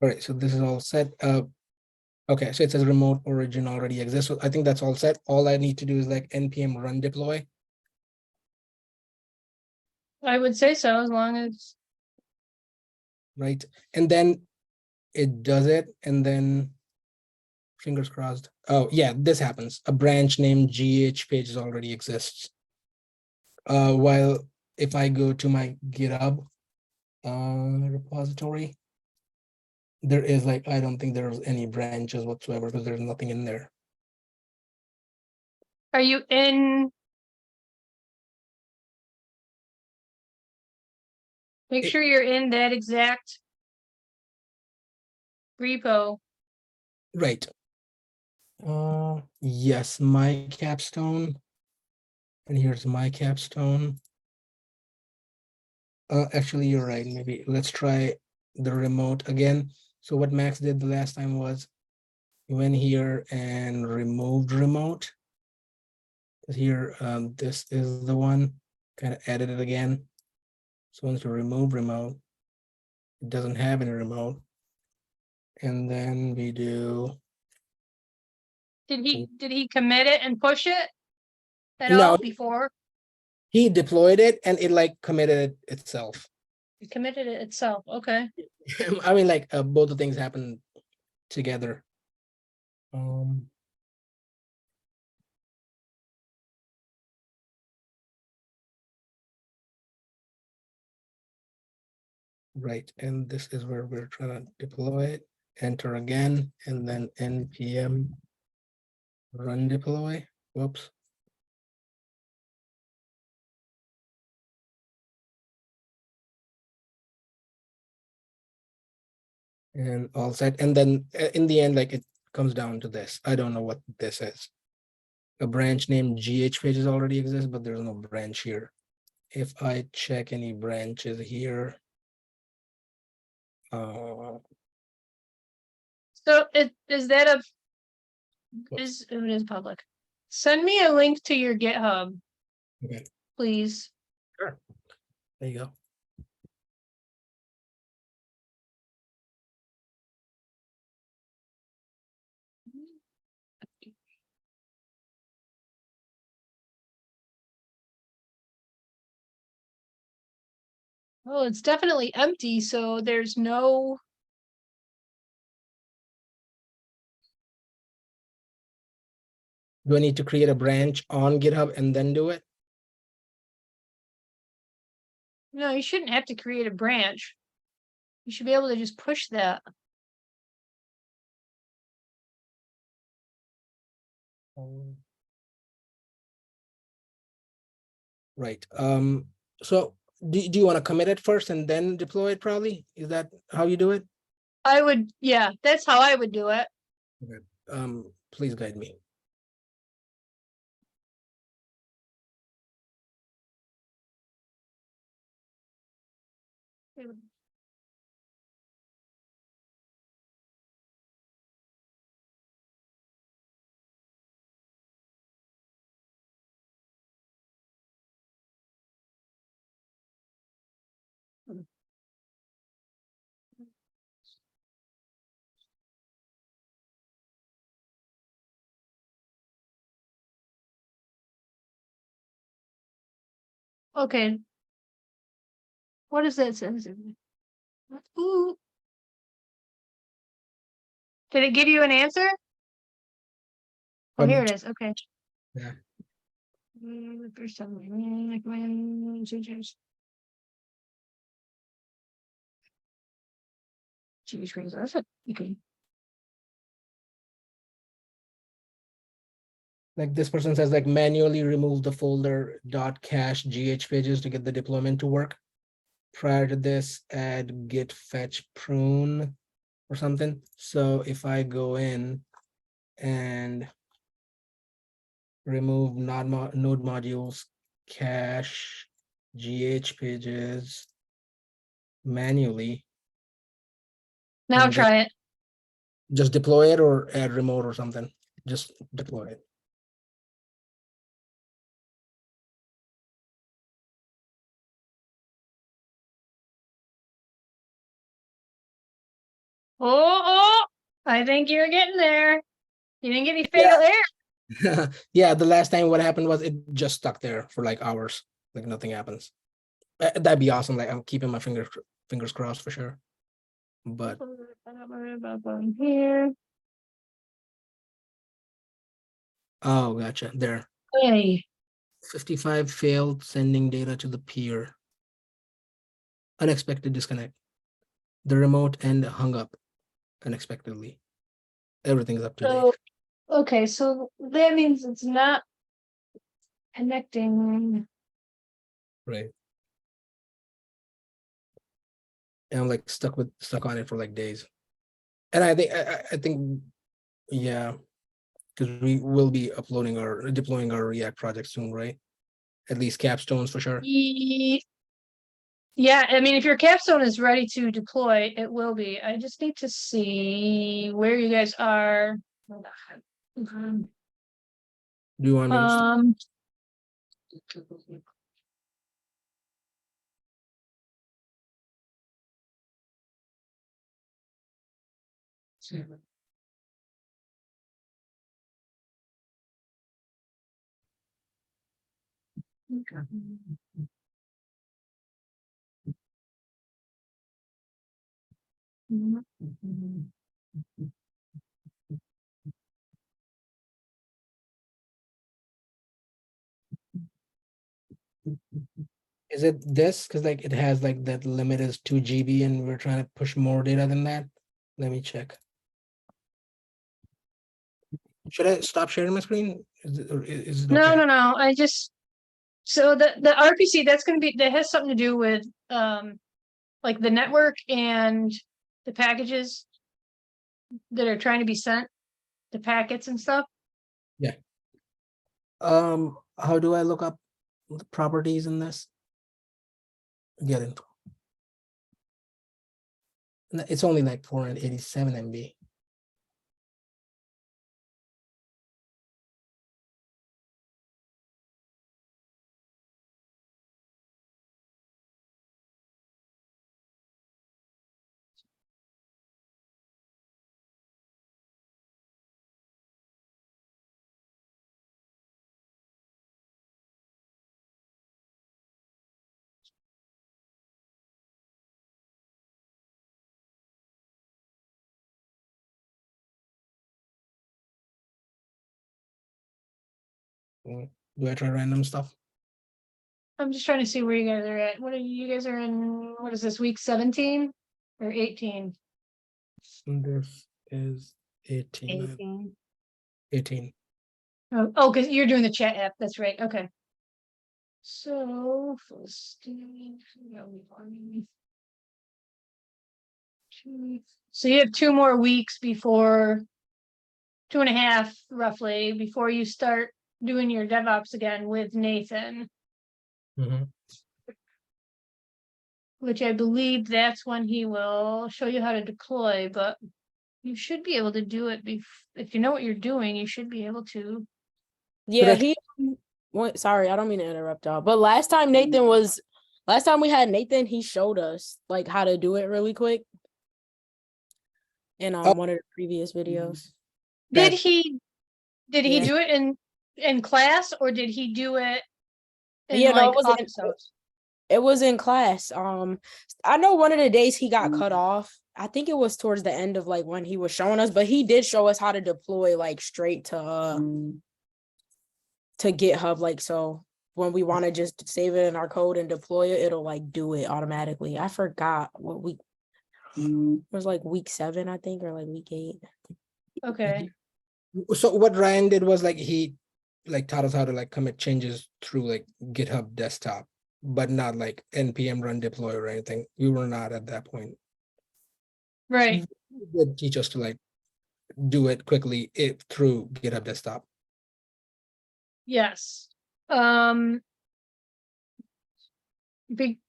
All right, so this is all set. Okay, so it says remote origin already exists. So I think that's all set. All I need to do is like npm run deploy. I would say so, as long as, Right, and then it does it, and then fingers crossed. Oh yeah, this happens. A branch named GH pages already exists. While if I go to my GitHub repository, there is like, I don't think there's any branches whatsoever because there's nothing in there. are you in? Make It- sure you're in that exact repo. Right. Yes, my capstone. And here's my capstone. Actually, you're right. Maybe let's try the remote again. So what Max did the last time was he went here and removed remote. Here, this is the one, kind of added it again. So once you remove remote, it doesn't have any remote. And then we do. Did he commit it and push it at No. all before? He deployed it and it like committed it itself. It committed it itself, okay. I mean, like both the things happen together. Right, and this is where we're trying to deploy it. Enter again, and then npm run deploy. Whoops. And all set. And then in the end, like it comes down to this. I don't know what this is. A branch named GH pages already exists, but there's no branch here. If I check any branches here. So is that it is public. Send me a link to your GitHub, Okay, please. sure. There you go. Oh, it's definitely empty, so there's no. Do I need to create a branch on GitHub and then do it? No, you shouldn't have to create a branch. You should be able to just push that. Right. So do you want to commit it first and then deploy it probably? Is that how you do it? I would, yeah, that's how I would do it. Please guide me. Okay. What is that? Ooh. Did it give you an answer? Oh, here it is. Okay. Yeah. First time, recommend changes. Choose screens. That's it. Okay. Like this person says, like manually remove the folder .cache GH pages to get the deployment to work. Prior to this, add git fetch prune or something. So if I go in and remove node modules, cache GH pages manually, Now and then try it. just deploy it or add remote or something. Just deploy it. Oh, I think you're getting there. You didn't get any fatal error. Yeah, the last time what happened was it just stuck there for like hours, like nothing happens. That'd be awesome. Like I'm keeping my fingers crossed for sure. But Here. oh, gotcha. There, Hey. 55 failed sending data to the peer. Unexpected disconnect. The remote end hung up unexpectedly. Everything's up to date. So, okay, so that means it's not connecting. Right. And I'm like stuck on it for like days. And I think yeah, because we will be deploying our React project soon, right? At least capstones for sure. Yeah, I mean, if your capstone is ready to deploy, it will be. I just need to see where you guys are. Do you want me to start? Is it this? Because like it has like that limit is 2 GB and we're trying to push more data than that. Let me check. Should I stop sharing my screen? Is it No, okay? no. I just, so the RPC, that's gonna be, that has something to do with like the network and the packages that are trying to be sent, the packets and stuff. Yeah. How do I look up the properties in this? Get into. It's only like 487 MB. Do I try random stuff? I'm just trying to see where you guys are at. What are you guys are in, what is this, week 17 or 18? This is 18. 18. 18. Oh, because you're doing the chat app. That's right. Okay. So, for Steve, no, we want- so you have 2 more weeks before, 2.5 roughly, before you start doing your DevOps again with Nathan, Mhm. which I believe that's when he will show you how to deploy, but you should be able to do it if you know what you're doing, you should be able to. Yeah, Correct. he went, sorry, I don't mean to interrupt y'all. But last time we had Nathan, he showed us like how to do it really quick in Oh. one of the previous videos. Did That- he Yeah. do it in class, or did he do it in Yeah, no, like office hours? it was in class. I know one of the days he got cut off. I think it was towards the end of like when he was showing us, but he did show us how to deploy like straight to GitHub. Like, so when we want to just save it in our code and deploy it, it'll like do it automatically. I forgot what week it was, like week 7, I think, or like week 8. Okay, So what Ryan did was like he like taught us how to like commit changes through like GitHub desktop, but not like npm run deploy or anything. We were not at that point. right, He did teach us to like do it quickly through GitHub desktop. yes. Big,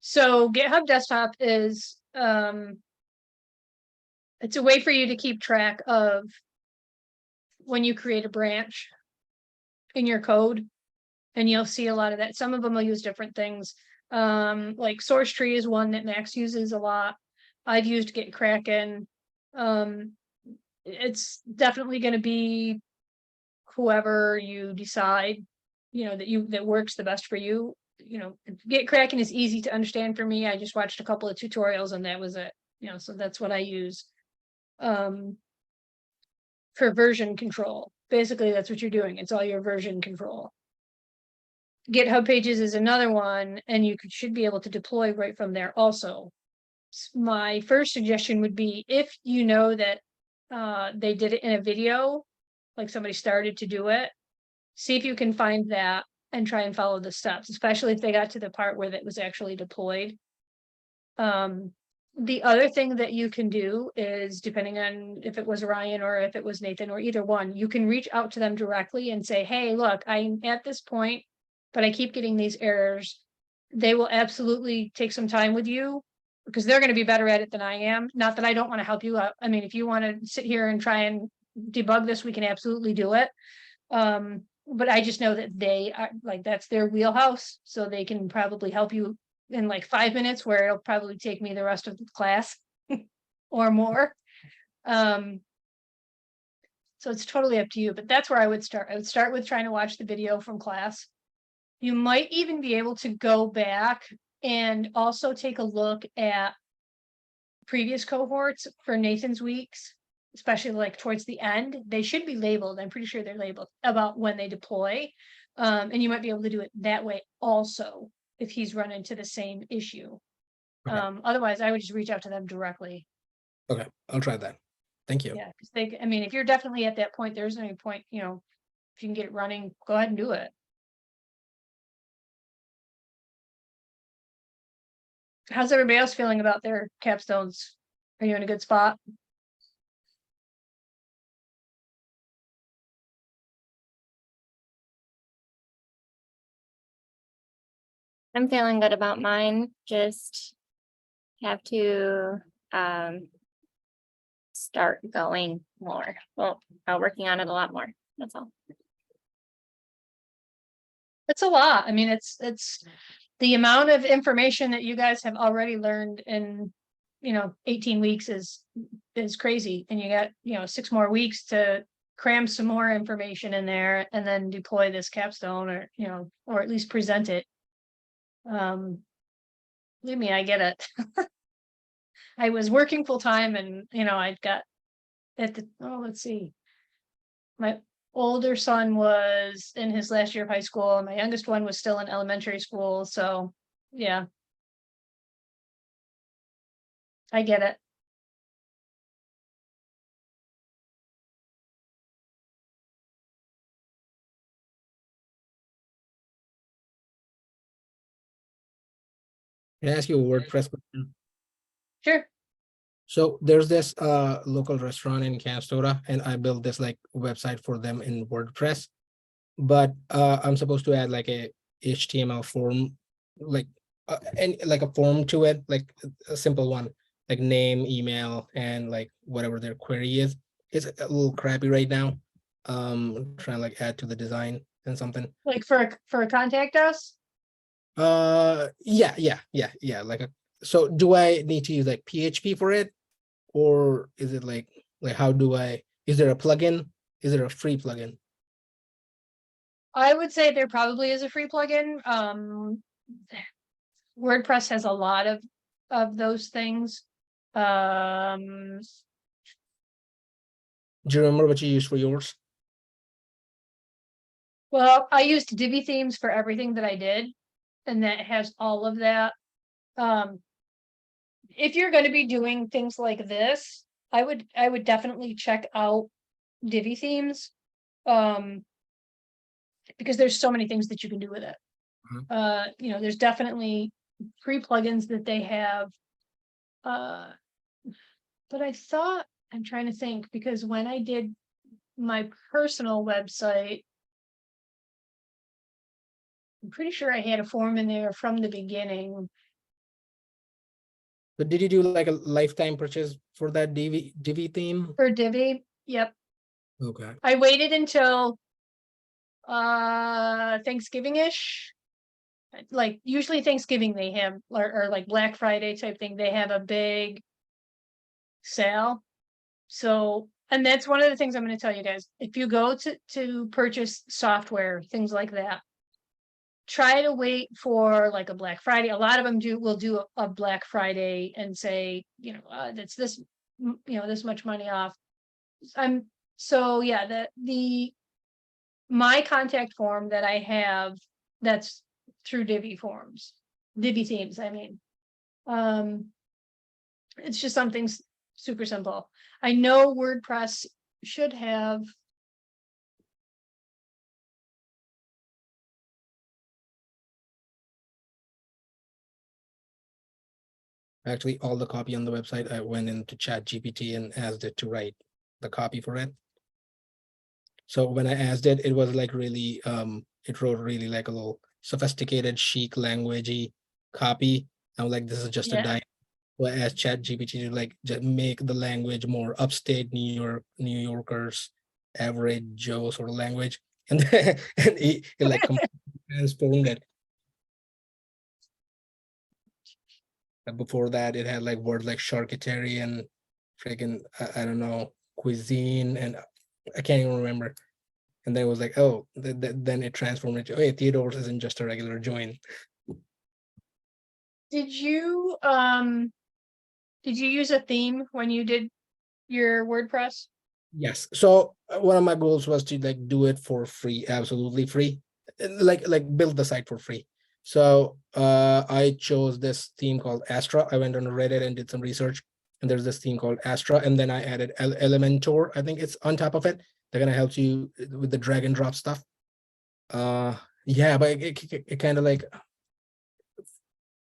so GitHub Desktop is it's a way for you to keep track of when you create a branch in your code, and you'll see a lot of that. Some of them will use different things. Like source tree is one that Max uses a lot. I've used Git Kraken. It's definitely going to be whoever you decide, that works the best for you. Git Kraken is easy to understand for me. I just watched a couple of tutorials and that was it. So that's what I use. For version control. Basically, that's what you're doing. It's all your version control. GitHub Pages is another one, and you should be able to deploy right from there also. My first suggestion would be if you know that they did it in a video, like somebody started to do it, see if you can find that and try and follow the steps, especially if they got to the part where that was actually deployed. The other thing that you can do is, depending on if it was Ryan or if it was Nathan or either one, you can reach out to them directly and say, hey, look, I'm at this point, but I keep getting these errors. They will absolutely take some time with you because they're going to be better at it than I am. Not that I don't want to help you out. I mean, if you want to sit here and try and debug this, we can absolutely do it. But I just know that they are like, that's their wheelhouse. So they can probably help you in like 5 minutes, where it'll probably take me the rest of the class or more. So it's totally up to you, but that's where I would start. I would start with trying to watch the video from class. You might even be able to go back and also take a look at previous cohorts for Nathan's weeks, especially like towards the end. They should be labeled. I'm pretty sure they're labeled about when they deploy. And you might be able to do it that way also if he's run into the same issue. Okay. Otherwise, I would just reach out to them directly. Okay, I'll try that. Thank you. Yeah, because I mean, if you're definitely at that point, there's any point, if you can get it running, go ahead and do it. How's everybody else feeling about their capstones? Are you in a good spot? I'm feeling good about mine. Just have to start going more. Well, working on it a lot more. That's all. It's a lot. I mean, it's the amount of information that you guys have already learned in 18 weeks is crazy. And you got 6 more weeks to cram some more information in there and then deploy this capstone, or at least present it. Believe me, I get it. I was working full time and I'd got let's see. My older son was in his last year of high school and my youngest one was still in elementary school. So yeah, I get it. Can I ask you a WordPress question? Sure. So there's this local restaurant in Canastota, and I built this like website for them in WordPress. But I'm supposed to add like a HTML form, like and like a form to it, like a simple one, like name, email, and like whatever their query is. It's a little crappy right now. Trying to like add to the design and something. Like for a contact us? Yeah. Like so do I need to use like PHP for it? Or is it like how do I, is there a plugin? Is there a free plugin? I would say there probably is a free plugin. WordPress has a lot of those things. Um, Do you remember what you used for yours? well, I used Divi themes for everything that I did, and that has all of that. If you're going to be doing things like this, I would definitely check out Divi themes. Because there's so many things that you can do with it. You know, there's definitely free plugins that they have. But I thought, I'm trying to think, because when I did my personal website, I'm pretty sure I had a form in there from the beginning. But did you do like a lifetime purchase for that Divi theme? For Divi, yep. Okay. I waited until Thanksgiving-ish. Like usually Thanksgiving they have, or like Black Friday type thing, they have a big sale. So, and that's one of the things I'm going to tell you guys. If you go to purchase software, things like that, try to wait for like a Black Friday. A lot of them will do a Black Friday and say, you know, that's this, you know, this much money off. So yeah, my contact form that I have, that's through Divi themes, I mean. It's just something super simple. I know WordPress should have. Actually, all the copy on the website, I went into Chat GPT and asked it to write the copy for it. So when I asked it, it was like really, it wrote really like a little sophisticated, chic, languagey copy. I'm like, this is just a Yeah. dime. So I asked Chat GPT to like just make the language more upstate New Yorkers, average Joe sort of language, and then and it like transformed it. And before that, it had like words like charcuterie, freaking I don't know, cuisine, and I can't even remember. And then it was like, oh, then it transformed into, oh, yeah, Theodore's isn't just a regular join. Did you use a theme when you did your WordPress? Yes. So one of my goals was to like do it for free, absolutely free, like build the site for free. So I chose this theme called Astra. I went on Reddit and did some research, and there's this theme called Astra, and then I added Elementor. I think it's on top of it. They're gonna help you with the drag and drop stuff. Yeah, but it kind of like,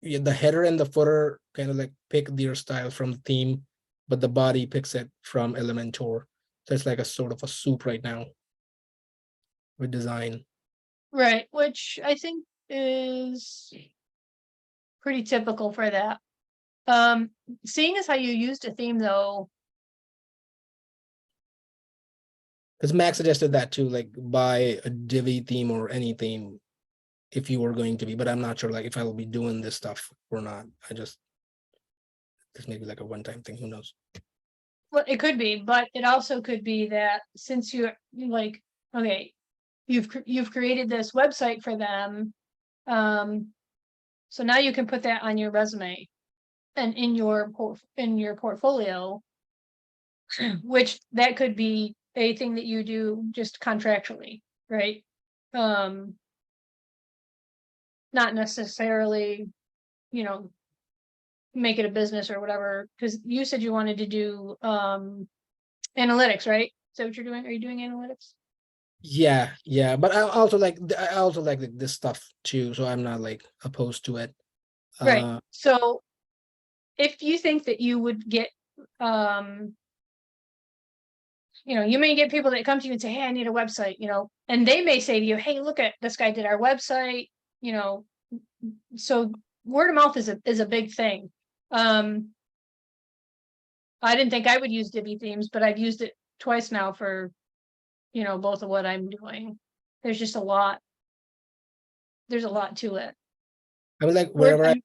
yeah, the header and the footer kind of like pick their style from the theme, but the body picks it from Elementor. So it's like a sort of a soup right now with design. Right, which I think is pretty typical for that. Seeing as how you used a theme though. Because Max suggested that too, like buy a Divi theme or any theme if you were going to be, but I'm not sure like if I will be doing this stuff or not. This may be like a one-time thing, who knows? Well, it could be, but it also could be that since you're like, okay, you've created this website for them. So now you can put that on your resume and in your portfolio, which that could be a thing that you do just contractually, right? Not necessarily, you know, make it a business or whatever, because you said you wanted to do analytics, right? Is that what you're doing? Are you doing analytics? Yeah, but I also like this stuff too, so I'm not like opposed to it. Right, Uh, so if you think that you would get, you may get people that come to you and say, hey, I need a website, and they may say to you, hey, look at this guy did our website, so word of mouth is a big thing. I didn't think I would use Divi themes, but I've used it twice now for, both of what I'm doing. There's just a lot. There's a lot to it. I mean, like Word- wherever I'm-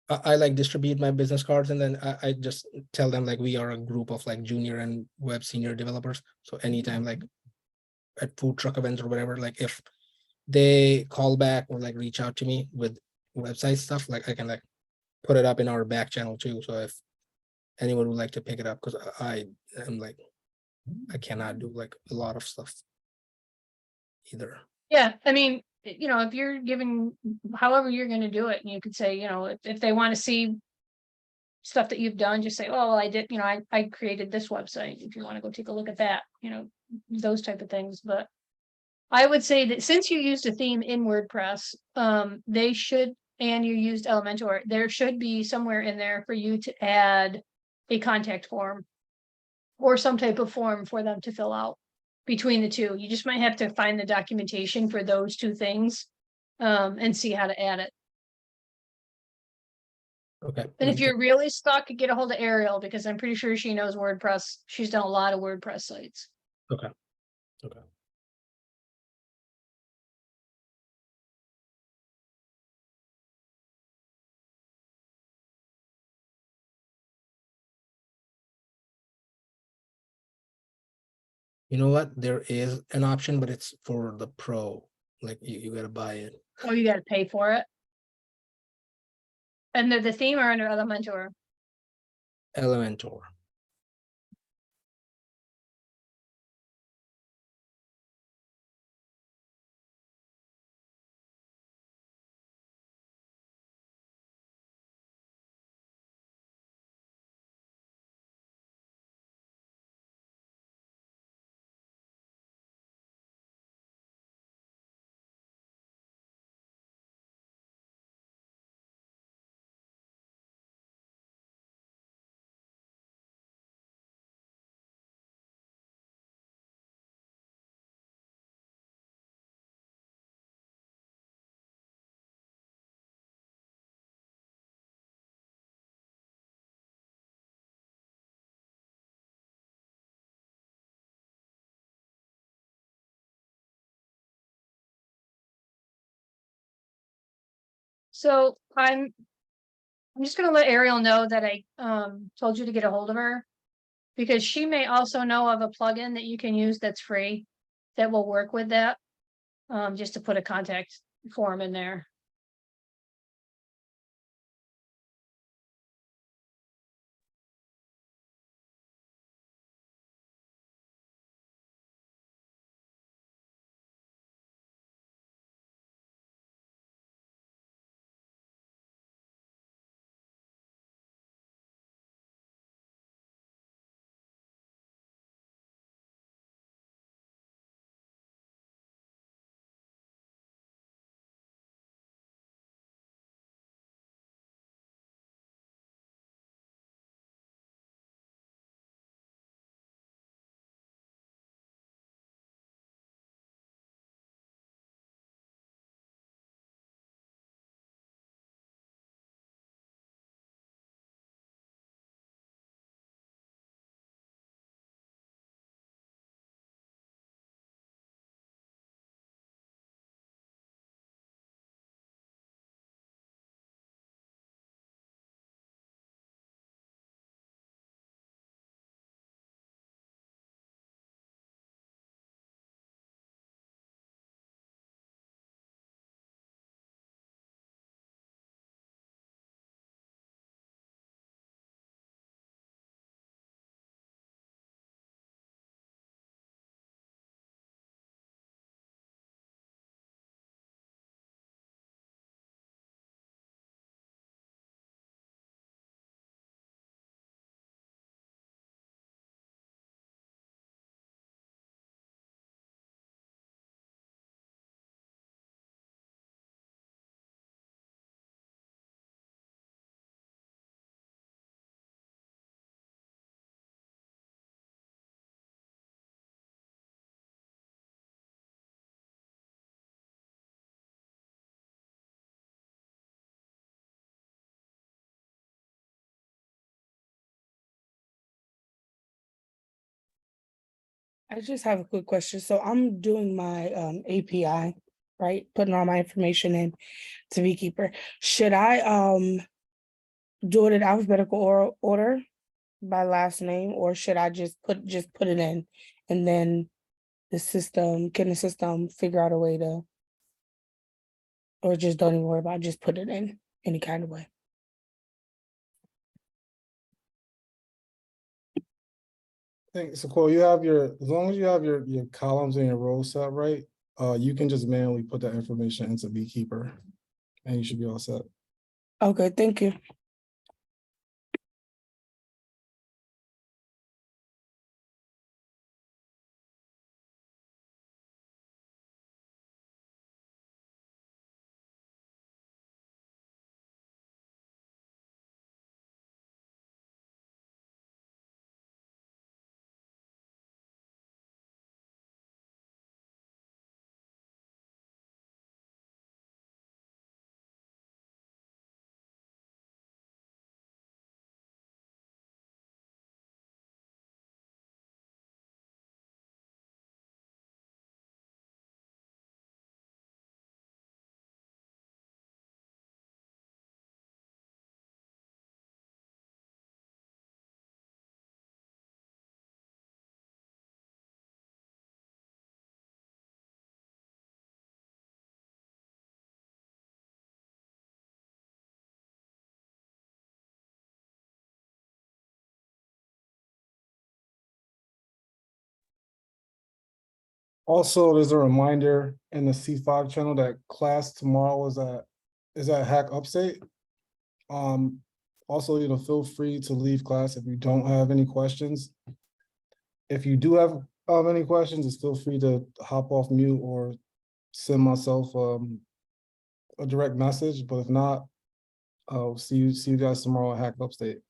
I like distribute my business cards, and then I just tell them like we are a group of like junior and web senior developers. So anytime like at food truck events or whatever, like if they call back or like reach out to me with website stuff, like I can like put it up in our back channel too. So if anyone would like to pick it up, because I am like I cannot do like a lot of stuff either. Yeah, I mean, if you're giving, however you're gonna do it, and you could say, if they want to see stuff that you've done, just say, oh, well, I did, I created this website, if you want to go take a look at that, those type of things, but I would say that since you used a theme in WordPress, they should, and you used Elementor, there should be somewhere in there for you to add a contact form or some type of form for them to fill out between the two. You just might have to find the documentation for those two things, and see how to add it. Okay. And if you're really stuck, get a hold of Ariel, because I'm pretty sure she knows WordPress. She's done a lot of WordPress sites. Okay. Okay. You know what? There is an option, but it's for the pro. Like you gotta buy it. Oh, you gotta pay for it. Under the theme or under Elementor? Elementor. So I'm just gonna let Ariel know that I told you to get a hold of her, because she may also know of a plugin that you can use that's free that will work with that. Just to put a contact form in there. I just have a quick question. So I'm doing my API, right? Putting all my information in to Beekeeper. Should I do it in alphabetical order by last name, or should I just put it in and then the system figure out a way to, or just don't even worry about it, just put it in any kind of way? Think so, Cole, you have as long as you have your columns and your rows set right, you can just manually put that information into Beekeeper and you should be all set. Okay, thank you. Also, there's a reminder in the C5 channel that class tomorrow is at Hack Upstate. Also, feel free to leave class if you don't have any questions. If you do have any questions, just feel free to hop off mute or send myself a direct message. But if not, I'll see you guys tomorrow at Hack Upstate.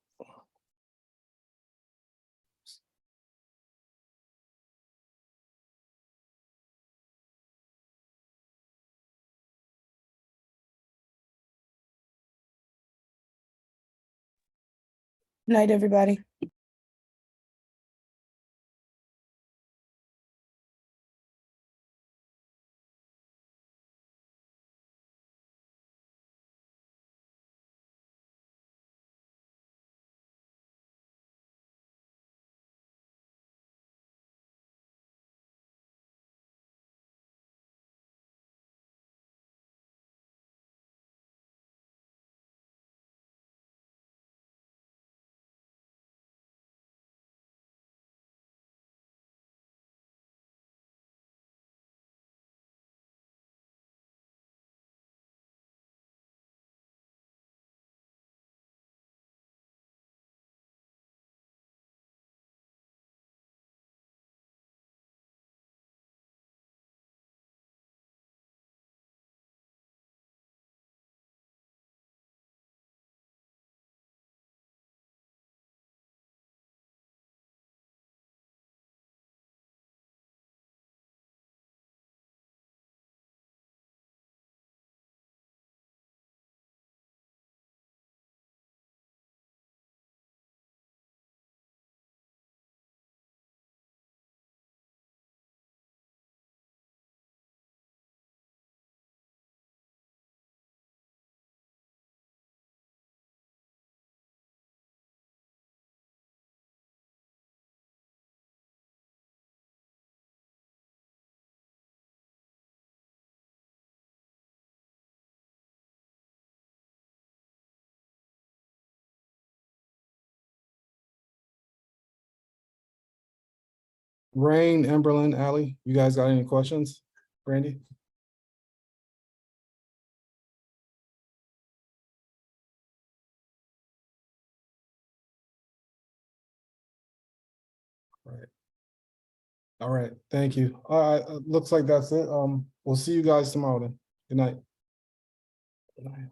Night, everybody. Rain, Emberlyn, Allie, you guys got any questions? Brandy? Right. All right, thank you. All right, looks like that's it. We'll see you guys tomorrow then. Good night. Good night.